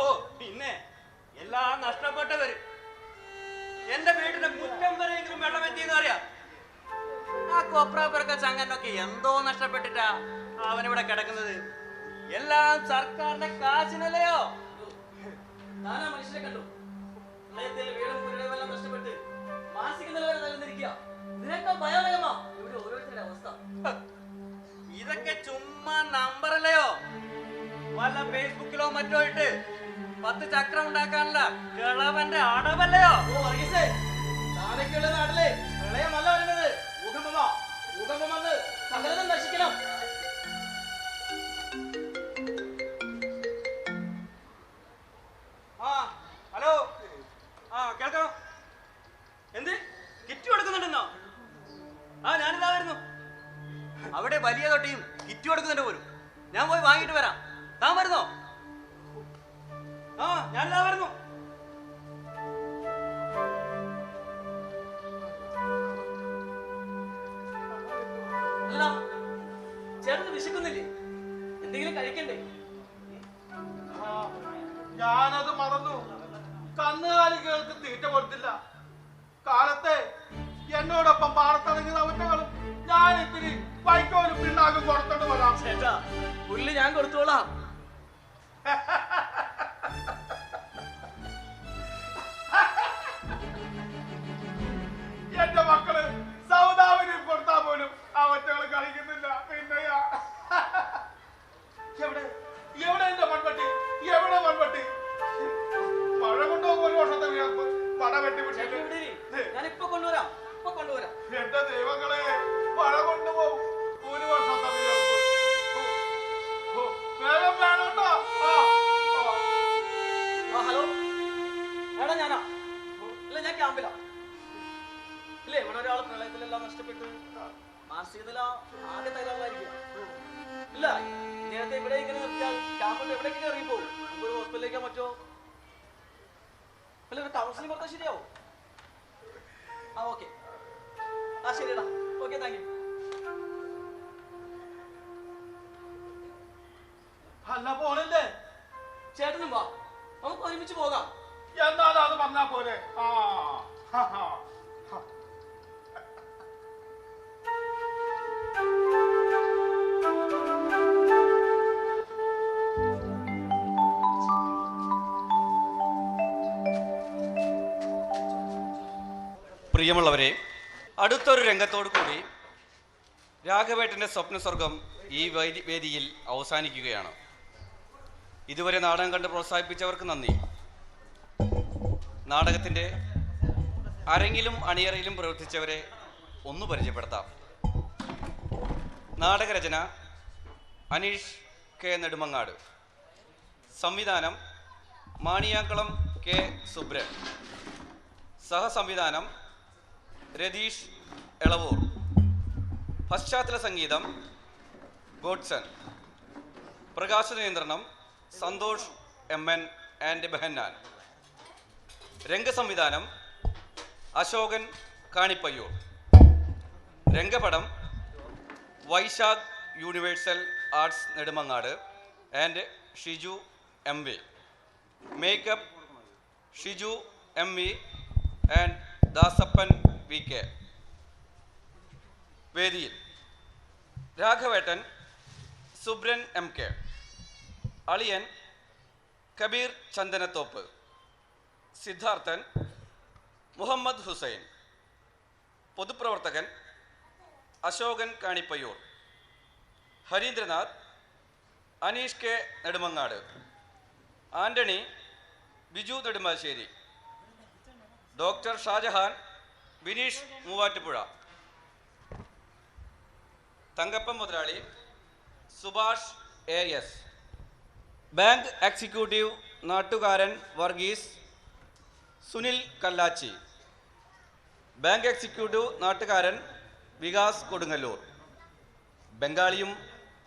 ഓ പിന്നെ എല്ലാം നഷ്ടപ്പെട്ടവര്. എന്റെ വീടിന്റെ മുറ്റം വരെയെങ്കിലും വെള്ളം എത്തിയെന്ന് അറിയാം. ആ കൊപ്രാപ്പുറക്ക ചങ്ങനൊക്കെ എന്തോ നഷ്ടപ്പെട്ടിട്ടാ അവനിവിടെ കിടക്കുന്നത്. എല്ലാം സർക്കാരിന്റെ കാശിനല്ലയോ? താനാ മനുഷ്യനെ കണ്ടു. പ്രളയത്തിൽ വീടും പുരയുമെല്ലാം നഷ്ടപ്പെട്ട് മാനസിക നിലവാരം തകർന്നിരിക്കുക. ഇതിനേക്കാൾ ഭയാനകമാ ഇവിടെ ഓരോരുത്തരുടെ അവസ്ഥ. ഇതൊക്കെ ചുമ്മാ നമ്പറല്ലയോ? വല്ല ഫേസ്ബുക്കിലോ മറ്റോ ഇട്ട് 10 10 ചക്രം ഉണ്ടാക്കാനുള്ള കിളവന്റെ അടവല്ലയോ? ഓ വർഗീസേ, താനൊക്കെയുള്ള നാട്ടിലെ പ്രളയമല്ല വരുന്നത്, ഭൂകമ്പമാ. ഭൂകമ്പം വന്ന് സകലതും നശിക്കണം. ആ ഹലോ, ആ കേൾക്കാം. എന്ത് കിറ്റ് കൊടുക്കുന്നുണ്ടെന്നോ? ആ ഞാനിതാ വരുന്നു. അവിടെ വലിയ തൊട്ടിയും കിറ്റ് കൊടുക്കുന്നുണ്ട് പോലും. ഞാൻ പോയി വാങ്ങിയിട്ട് വരാം. താൻ വരുന്നോ? ആ ഞാനിതാ വരുന്നു. അല്ല, ചേട്ടന് വിശക്കുന്നില്ലേ? എന്തെങ്കിലും കഴിക്കണ്ടേ? ഞാനത് മറന്നു. കന്നുകാലികൾക്ക് തീറ്റ കൊടുത്തില്ല. കാലത്തെ എന്നോടൊപ്പം പാടത്തിറങ്ങുന്ന ഒറ്റകളും ഞാൻ ഇത്തിരി വൈക്കോലും പിണ്ണാക്കും കൊടുത്തോണ്ട് വരാം. ചേട്ടാ, പുല്ല് ഞാൻ കൊടുത്തോളാം. എന്റെ മക്കള് സൗദാവിനും കൊടുത്താ പോലും ആ ഒറ്റകൾ കളിക്കുന്നില്ല. പിന്നെയാ എവിടെ എവിടെ എന്റെ മൺവട്ടി? എവിടെ മൺവട്ടി? മഴ കൊണ്ടുപോകും ഒരു വർഷത്തെ വിയർപ്പ്. മഴ വെട്ടി ഞാനിപ്പോ കൊണ്ടുവരാം, ഇപ്പൊ കൊണ്ടുവരാം. എന്റെ ദൈവങ്ങളെ, മഴ കൊണ്ടുപോകും ഒരു വർഷത്തെ വിയർപ്പ്. വേഗം വേണോട്ടോ. ഹലോ, എടാ ഞാനാ. ഇല്ല, ഞാൻ ക്യാമ്പിലാ. ഇല്ലേ, ഇവിടെ ഒരാൾ പ്രളയത്തിലെല്ലാം നഷ്ടപ്പെട്ടു. മാനസികതല ആകെ തകരാറിലായിരിക്കും. ഇല്ല, നേരത്തെ ഇവിടെ ഇങ്ങനെ നിർത്തിയാൽ ക്യാമ്പിൽ എവിടേക്ക് ഇറങ്ങിപ്പോകും. ഒരു ഹോസ്പിറ്റലിലേക്കോ മറ്റോ. അല്ല, ഒരു കൗൺസിലിംഗ് കൊടുത്താൽ ശരിയാവും. ആ ഓക്കെ, ആ ശരിയടാ. Okay, thank you. അല്ല പോണില്ലേ? ചേട്ടനും വാ, നമുക്ക് ഒരുമിച്ച് പോകാം. എന്നാലും അത് പറഞ്ഞാ പോരെ. പ്രിയമുള്ളവരെ, അടുത്തൊരു രംഗത്തോടു കൂടി രാഘവേട്ടൻ്റെ സ്വപ്നസ്വർഗം ഈ വേദിയിൽ അവസാനിക്കുകയാണ്. ഇതുവരെ നാടകം കണ്ട് പ്രോത്സാഹിപ്പിച്ചവർക്ക് നന്ദി. നാടകത്തിൻ്റെ അരങ്ങിലും അണിയറയിലും പ്രവർത്തിച്ചവരെ ഒന്ന് പരിചയപ്പെടുത്താം. നാടകരചന അനീഷ് കെ നെടുമങ്ങാട്. സംവിധാനം മാണിയാക്കുളം കെ സുബ്രൻ. സഹസംവിധാനം രതീഷ് എളവൂർ. പശ്ചാത്തല സംഗീതം ഗോഡ്സൺ. പ്രകാശ നിയന്ത്രണം സന്തോഷ് MN ആൻഡ് ബെഹന്നാൻ. രംഗസംവിധാനം അശോകൻ കാണിപ്പയ്യൂർ. രംഗപടം Vaisakh universal arts Nedumangad and Shiju MV. Makeup Shiju MV and Dasappan VK. വേദിയിൽ രാഘവേട്ടൻ സുബ്രൻ MK, അളിയൻ കബീർ ചന്ദനത്തോപ്പ്, സിദ്ധാർത്ഥൻ മുഹമ്മദ് ഹുസൈൻ, പൊതുപ്രവർത്തകൻ Ashokan Kanipayyur, Harindranath Anish K Nedumangad, Antony Biju Nedumbassery, doctor Shajahan Bineesh Muvattupuzha, Thankappan മുതലാളി സുഭാഷ് AS, ബാങ്ക് എക്സിക്യൂട്ടീവ് നാട്ടുകാരൻ വർഗീസ് സുനിൽ കല്ലാച്ചി, ബാങ്ക് എക്സിക്യൂട്ടീവ് നാട്ടുകാരൻ വികാസ് കൊടുങ്ങല്ലൂർ, ബംഗാളിയും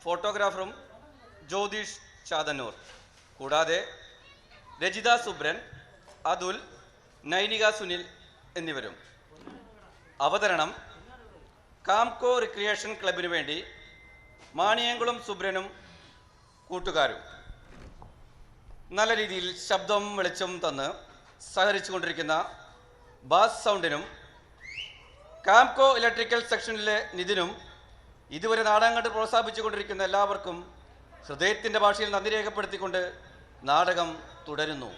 ഫോട്ടോഗ്രാഫറും ജ്യോതിഷ് ചാതന്നൂർ, കൂടാതെ രജിത സുബ്രൻ, അതുൽ, നൈനിക സുനിൽ എന്നിവരും. അവതരണം കാംകോ റിക്രിയേഷൻ ക്ലബിനു വേണ്ടി മാണിയംകുളം സുബ്രനും കൂട്ടുകാരും. നല്ല രീതിയിൽ ശബ്ദം വെളിച്ചം തന്ന് സഹകരിച്ചു കൊണ്ടിരിക്കുന്ന ബാസ് സൗണ്ടിനും കാംകോ ഇലക്ട്രിക്കൽ സെക്ഷനിലെ നിതിനും ഇതുവരെ നാടകം കണ്ട് പ്രോത്സാഹിപ്പിച്ചുകൊണ്ടിരിക്കുന്ന എല്ലാവർക്കും ഹൃദയത്തിൻ്റെ ഭാഷയിൽ നന്ദി രേഖപ്പെടുത്തിക്കൊണ്ട് നാടകം തുടരുന്നു.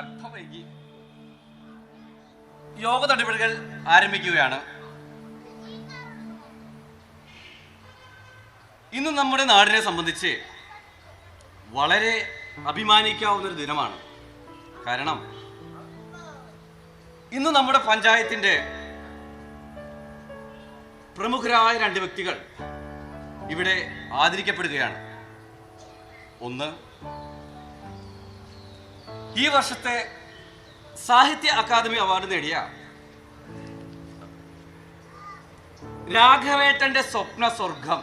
ഒരല്പം വൈകി. യോഗ നടപടികൾ ആരംഭിക്കുകയാണ്. ഇന്ന് നമ്മുടെ നാടിനെ സംബന്ധിച്ച് വളരെ അഭിമാനിക്കാവുന്നൊരു ദിനമാണ്. കാരണം ഇന്ന് നമ്മുടെ പഞ്ചായത്തിൻ്റെ പ്രമുഖരായ 2 വ്യക്തികൾ ഇവിടെ ആദരിക്കപ്പെടുകയാണ്. ഒന്ന്, ഈ വർഷത്തെ സാഹിത്യ അക്കാദമി അവാർഡ് നേടിയ രാഘവേട്ടന്റെ സ്വപ്ന സ്വർഗം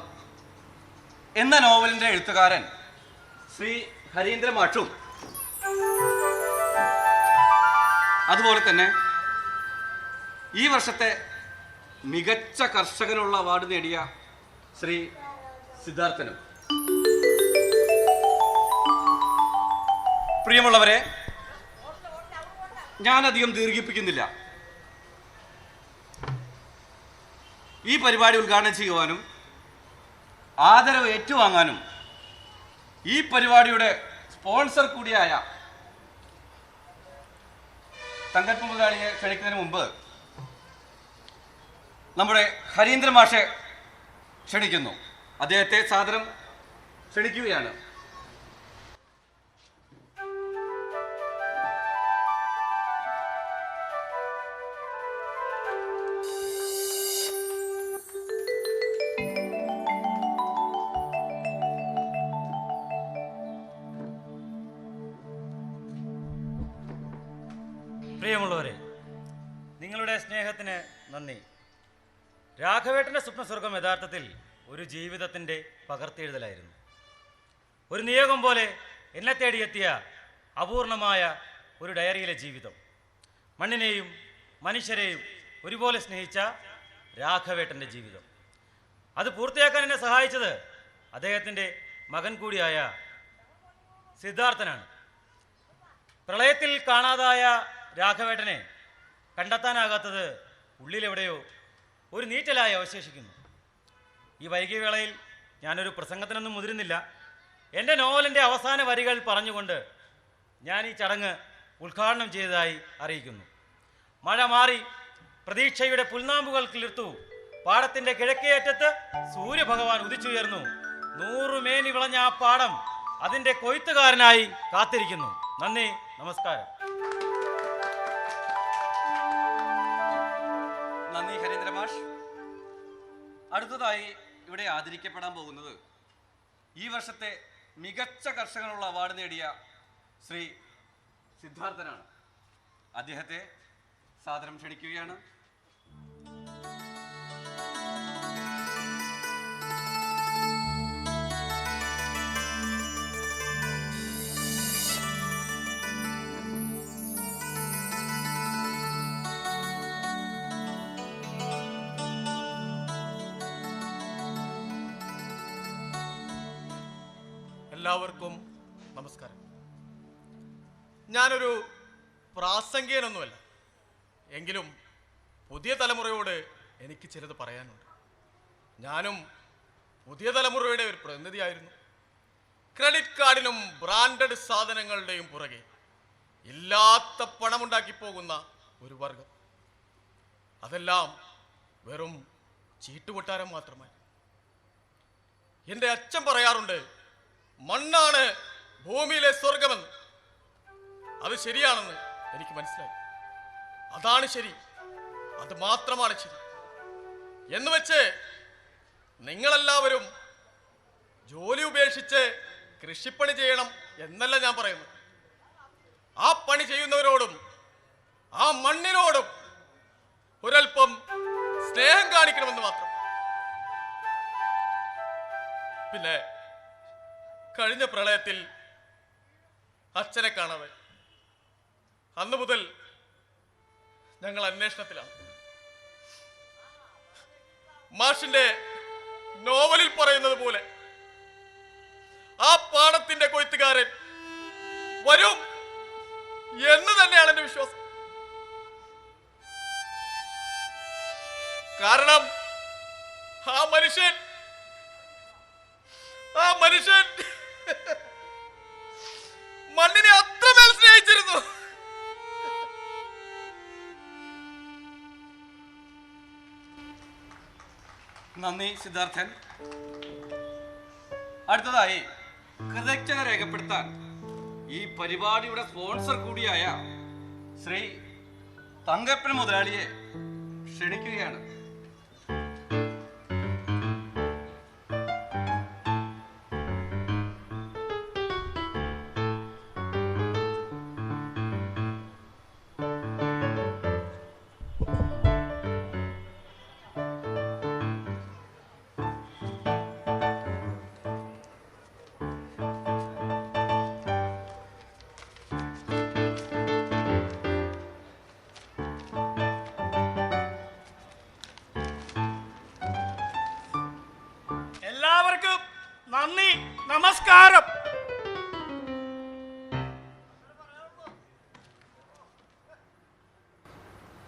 എന്ന നോവലിന്റെ എഴുത്തുകാരൻ ശ്രീ ഹരീന്ദ്ര മാഷും, അതുപോലെ തന്നെ ഈ വർഷത്തെ മികച്ച കർഷകനുള്ള അവാർഡ് നേടിയ ശ്രീ സിദ്ധാർത്ഥനും. പ്രിയമുള്ളവരെ, ഞാനധികം ദീർഘിപ്പിക്കുന്നില്ല. ഈ പരിപാടി ഉദ്ഘാടനം ചെയ്യുവാനും ആദരവ് ഏറ്റുവാങ്ങാനും ഈ പരിപാടിയുടെ സ്പോൺസർ കൂടിയായ തങ്കപ്പൻ മുതലാളിയെ ക്ഷണിക്കുന്നതിന് മുമ്പ് നമ്മുടെ ഹരീന്ദ്ര മാഷെ ക്ഷണിക്കുന്നു. അദ്ദേഹത്തെ സാദരം ക്ഷണിക്കുകയാണ്. പ്രിയമുള്ളവരെ, നിങ്ങളുടെ സ്നേഹത്തിന് നന്ദി. രാഘവേട്ടൻ്റെ സ്വപ്നസ്വർഗം യഥാർത്ഥത്തിൽ ഒരു ജീവിതത്തിൻ്റെ പകർത്തിയെഴുതലായിരുന്നു. ഒരു നിയോഗം പോലെ എന്നെ തേടിയെത്തിയ അപൂർണമായ ഒരു ഡയറിയിലെ ജീവിതം. മണ്ണിനെയും മനുഷ്യരെയും ഒരുപോലെ സ്നേഹിച്ച രാഘവേട്ടൻ്റെ ജീവിതം. അത് പൂർത്തിയാക്കാൻ എന്നെ സഹായിച്ചത് അദ്ദേഹത്തിൻ്റെ മകൻ കൂടിയായ സിദ്ധാർത്ഥനാണ്. പ്രളയത്തിൽ കാണാതായ രാഘവേട്ടനെ കണ്ടെത്താനാകാത്തത് ഉള്ളിലെവിടെയോ ഒരു നീറ്റലായി അവശേഷിക്കുന്നു. ഈ വൈകിയ വേളയിൽ ഞാനൊരു പ്രസംഗത്തിനൊന്നും മുതിരുന്നില്ല. എൻ്റെ നോവലിൻ്റെ അവസാന വരികൾ പറഞ്ഞുകൊണ്ട് ഞാൻ ഈ ചടങ്ങ് ഉദ്ഘാടനം ചെയ്തതായി അറിയിക്കുന്നു. മഴ മാറി പ്രതീക്ഷയുടെ പുൽനാമ്പുകൾ കിളിർത്തു. പാടത്തിൻ്റെ കിഴക്കേയറ്റത്ത് സൂര്യഭഗവാൻ ഉദിച്ചുയർന്നു. 100 മേനി വിളഞ്ഞ ആ പാടം അതിൻ്റെ കൊയ്ത്തുകാരനായി കാത്തിരിക്കുന്നു. നന്ദി, നമസ്കാരം. നന്ദി ഹരീന്ദ്ര മാഷ്. അടുത്തതായി ഇവിടെ ആദരിക്കപ്പെടാൻ പോകുന്നത് ഈ വർഷത്തെ മികച്ച കർഷകനുള്ള അവാർഡ് നേടിയ ശ്രീ സിദ്ധാർത്ഥനാണ്. അദ്ദേഹത്തെ സാദരം ക്ഷണിക്കുകയാണ്. എല്ലാവർക്കും നമസ്കാരം. ഞാനൊരു പ്രാസംഗികനൊന്നുമല്ല, എങ്കിലും പുതിയ തലമുറയോട് എനിക്ക് ചിലത് പറയാനുണ്ട്. ഞാനും പുതിയ തലമുറയുടെ ഒരു പ്രതിനിധിയായിരുന്നു. ക്രെഡിറ്റ് കാർഡിനും ബ്രാൻഡഡ് സാധനങ്ങളുടെയും പുറകെ ഇല്ലാത്ത പണമുണ്ടാക്കി പോകുന്ന ഒരു വർഗം. അതെല്ലാം വെറും ചീട്ടുകൊട്ടാരം മാത്രമായി. എൻ്റെ അച്ഛൻ പറയാറുണ്ട്, മണ്ണാണ് ഭൂമിയിലെ സ്വർഗമെന്ന്. അത് ശരിയാണെന്ന് എനിക്ക് മനസ്സിലായി. അതാണ് ശരി, അത് മാത്രമാണ് ശരി എന്ന് വെച്ച് നിങ്ങളെല്ലാവരും ജോലി ഉപേക്ഷിച്ച് കൃഷിപ്പണി ചെയ്യണം എന്നല്ല ഞാൻ പറയുന്നത്. ആ പണി ചെയ്യുന്നവരോടും ആ മണ്ണിനോടും ഒരൽപ്പം സ്നേഹം കാണിക്കണമെന്ന് മാത്രം. പിന്നെ കഴിഞ്ഞ പ്രളയത്തിൽ അച്ഛനെ കാണാതെ അന്നു മുതൽ ഞങ്ങൾ അന്വേഷണത്തിലാണ്. മാഷിന്റെ നോവലിൽ പറയുന്നത് പോലെ ആ പാടത്തിന്റെ കൊയ്ത്തുകാരൻ വരും എന്ന് തന്നെയാണ് എന്റെ വിശ്വാസം. കാരണം ആ മനുഷ്യൻ മണ്ണിനെ അത്രമേൽ സ്നേഹിച്ചിരുന്നു. നന്ദി സിദ്ധാർത്ഥൻ. അടുത്തതായി കൃതജ്ഞത രേഖപ്പെടുത്താൻ ഈ പരിപാടിയുടെ സ്പോൺസർ കൂടിയായ ശ്രീ തങ്കപ്പൻ മുതലാളിയെ ക്ഷണിക്കുകയാണ്. എല്ലാവർക്കും നന്ദി, നമസ്കാരം.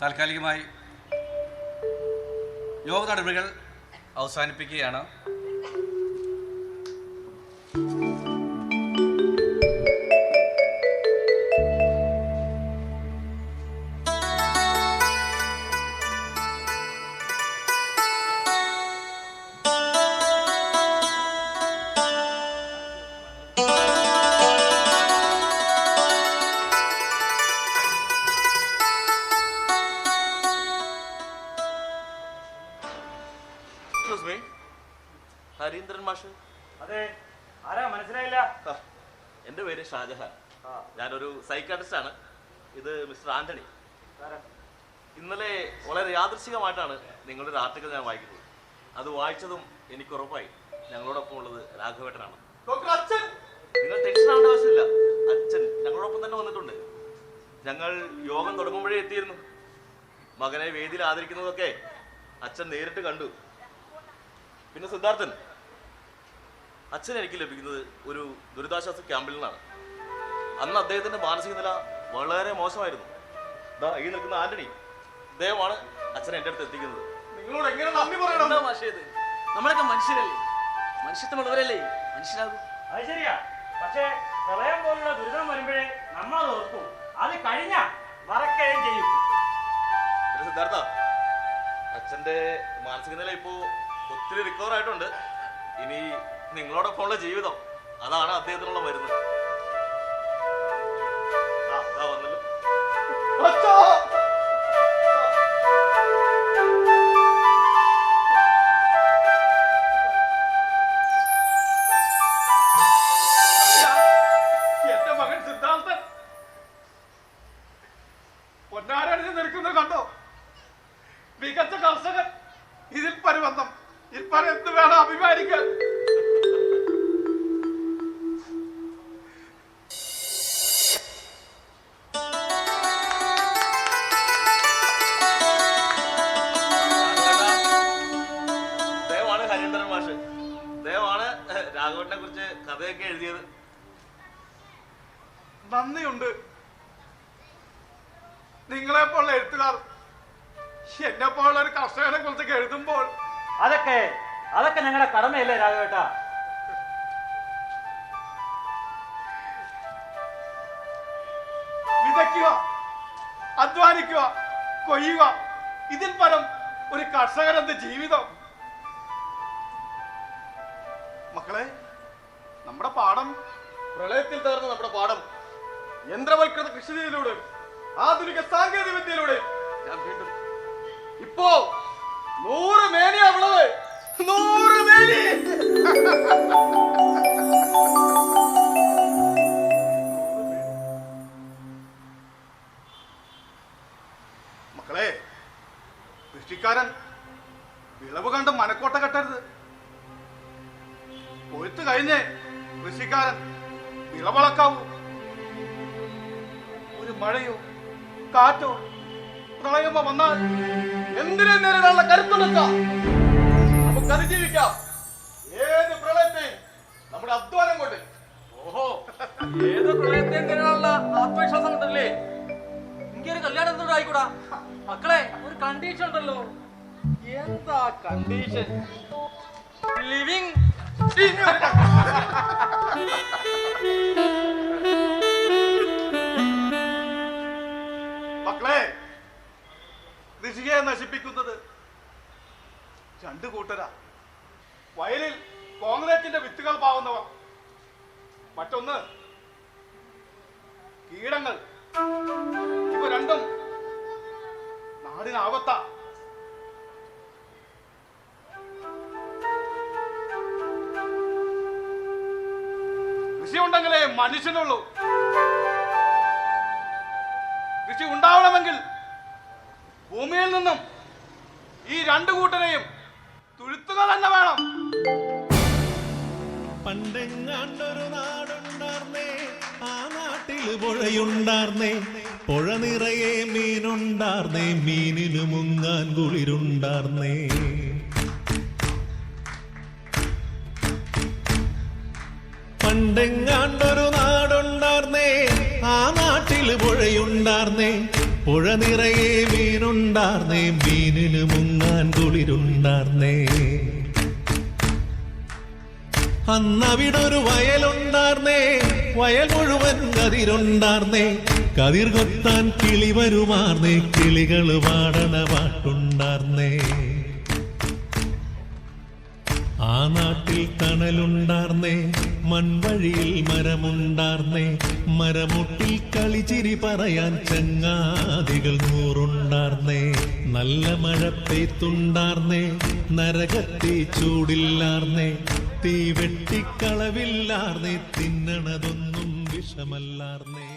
താൽക്കാലികമായി യോഗ നടപടികൾ അവസാനിപ്പിക്കുകയാണ്. ഹരീന്ദ്രൻ മാഷ്, അതെ, ആരാ മനസ്സിലായില്ല? എൻ്റെ പേര് ഷാജഹാൻ. ഞാനൊരു സൈക്കാട്രിസ്റ്റ് ആണ്. ഇത് മിസ്റ്റർ ആന്റണി. ഇന്നലെ വളരെ യാദൃശ്ചികമായിട്ടാണ് നിങ്ങളുടെ ഒരു ആർട്ടിക്കിൾ ഞാൻ വായിക്കുന്നത്. അത് വായിച്ചതും എനിക്ക് ഉറപ്പായി ഞങ്ങളോടൊപ്പം ഉള്ളത് രാഘവേട്ടനാണ്. നിങ്ങൾ ടെൻഷൻ ആവേണ്ട ആവശ്യമില്ല. അച്ഛൻ ഞങ്ങളോടൊപ്പം തന്നെ വന്നിട്ടുണ്ട്. ഞങ്ങൾ യോഗം തുടങ്ങുമ്പോഴേ എത്തിയിരുന്നു. മകനെ വേദിയിൽ ആദരിക്കുന്നതൊക്കെ അച്ഛൻ നേരിട്ട് കണ്ടു. പിന്നെ സിദ്ധാർത്ഥൻ, അച്ഛൻ എനിക്ക് ലഭിക്കുന്നത് ഒരു ദുരിതാശ്വാസ ക്യാമ്പിൽ നിന്നാണ്. അന്ന് അദ്ദേഹത്തിന്റെ മാനസിക നില വളരെ മോശമായിരുന്നു. ഈ നിൽക്കുന്ന ആന്റണി, അദ്ദേഹമാണ് അച്ഛനെ എൻ്റെ അടുത്ത് എത്തിക്കുന്നത്. നിങ്ങളോട് എങ്ങനെ നന്ദി പറയണം? എന്താ മാഷേ ഇത്? നമ്മളൊക്കെ മനുഷ്യരല്ലേ, മനുഷ്യത്വമുള്ളവരല്ലേ മനുഷ്യരാകും. അത് ശരിയാ. പക്ഷേ പ്രളയം പോലുള്ള ദുരിതം വരുമ്പോഴേ നമ്മളത് ഓർക്കും. അത് കഴിഞ്ഞ മറക്കുകയും ചെയ്യും. പിന്നെ സിദ്ധാർത്ഥ, അച്ഛന്റെ മാനസിക നില ഇപ്പോ ഒത്തിരി റിക്കവർ ആയിട്ടുണ്ട്. ഇനി നിങ്ങളോടൊപ്പമുള്ള ജീവിതം, അതാണ് അദ്ദേഹത്തിനുള്ള മരുന്ന്. വന്നല്ലോ. എന്റെ മകൻ സിദ്ധാർത്ഥൻ പൊന്നാരണിഞ്ഞ് നിൽക്കുന്നത് കണ്ടോ? മികച്ച കർഷകൻ. ഇതിൽ പരിബന്ധം ഇപ്പം എന്ത് വേണം അഭിമാനിക്കാൻ? ദയവാണ് ഹരീന്ദ്രൻ മാഷ്, ദയവാണ് രാഘവനെ കുറിച്ച് കഥയൊക്കെ എഴുതിയത്. നന്ദിയുണ്ട്. നിങ്ങളെപ്പോലുള്ള എഴുത്തുകാർ എന്നെ പോലുള്ള ഒരു കർഷകനെ കുറിച്ചൊക്കെ എഴുതുമ്പോൾ അതൊക്കെ ഞങ്ങളുടെ കടമയല്ലേ രാഘവേട്ട? വിതയ്ക്കുക, അധ്വാനിക്കുക, കൊയ്യുക, ഇതിൽ പരം ഒരു കർഷകനെന്ന ജീവിതം. മക്കളെ, നമ്മുടെ പാടം, പ്രളയത്തിൽ തകർന്ന നമ്മുടെ പാടം യന്ത്രവൽകൃത കൃഷിയിലൂടെ, ആധുനിക സാങ്കേതിക വിദ്യയിലൂടെ ഞാൻ വീണ്ടും ഇപ്പോ 100 മേനിയാ വിളവ്. 100 മേനി. മക്കളെ, കൃഷിക്കാരൻ വിളവ് കണ്ട് മനക്കോട്ട കെട്ടരുത്. കൊയ്ത്ത് കഴിഞ്ഞ് കൃഷിക്കാരൻ വിളവളക്കാവൂ. ഒരു മഴയോ കാറ്റോ പ്രളയമോ വന്നാൽ എന്തിനെ നേരിടാനുള്ള കരുത്തുണ്ടെത്താം. നമുക്ക് അതിജീവിക്കാം ഏത് പ്രളയത്തെയും നമ്മുടെ അധ്വാനം കൊണ്ട്. ഓഹോ, ഏത് പ്രളയത്തെയും നേരിടാനുള്ള ആത്മവിശ്വാസം ഉണ്ടല്ലേ? എനിക്കൊരു കല്യാണം എന്തുകൊണ്ട് ആയിക്കൂടാ? മക്കളെ, ഒരു കണ്ടീഷൻ ഉണ്ടല്ലോ. എന്താ കണ്ടീഷൻ? ലിവിങ്. മക്കളെ, കൃഷിയെ നശിപ്പിക്കുന്നത് രണ്ടു കൂട്ടരാ. വയലിൽ കോൺക്രീറ്റിന്റെ വിത്തുകൾ പാവുന്നവർ, മറ്റൊന്ന് കീടങ്ങൾ. ഇവ രണ്ടും നാടിനാപത്താ. കൃഷി ഉണ്ടെങ്കിലേ മനുഷ്യനുള്ളൂ. കൃഷി ഉണ്ടാവണമെങ്കിൽ ഭൂമിയിൽ നിന്നും ഈ രണ്ടു കൂട്ടരെയും തുഴുത്തുക തന്നെ വേണം. പണ്ടെങ്ങാണ്ടൊരു നാടുണ്ടാർന്നേ, ആ നാട്ടില് പുഴയുണ്ടാർന്നേ, പുഴ നിറയെ മീനുണ്ടാർന്നേ, മീനിനു മുങ്ങാൻ കുളിരുണ്ടാർന്നേ. പണ്ടെങ്ങാണ്ടൊരു നാടുണ്ടാർന്നേ, ആ നാട്ടില് പുഴയുണ്ടാർന്നേ, പുഴ നിറയെ മീനുണ്ടാർന്നേ, മീനിനു മുങ്ങാൻ കുളിരുണ്ടാർന്നേ. അന്നവിടൊരു വയലുണ്ടാർന്നേ, വയൽ മുഴുവൻ കതിരുണ്ടാർന്നേ, കതിർ കൊത്താൻ കിളി വരുമാർന്നേ, കിളികള് പാടണ പാട്ടുണ്ടാർന്നേ. ആ നാട്ടിൽ തണലുണ്ടാർന്നേ, മൺവഴിയിൽ മരമുണ്ടാർന്നേ, മരമുട്ടിൽ കളിച്ചിരി പറയാൻ ചങ്ങാതികൾ 100 ഉണ്ടാർന്നേ. നല്ല മഴ പെയ്ത്തുണ്ടാർന്നേ, നരകത്തെ ചൂടില്ലാർന്നേ, തീ വെട്ടിക്കളവില്ലാർന്നേ, തിന്നണതൊന്നും വിഷമല്ലാർന്നേ.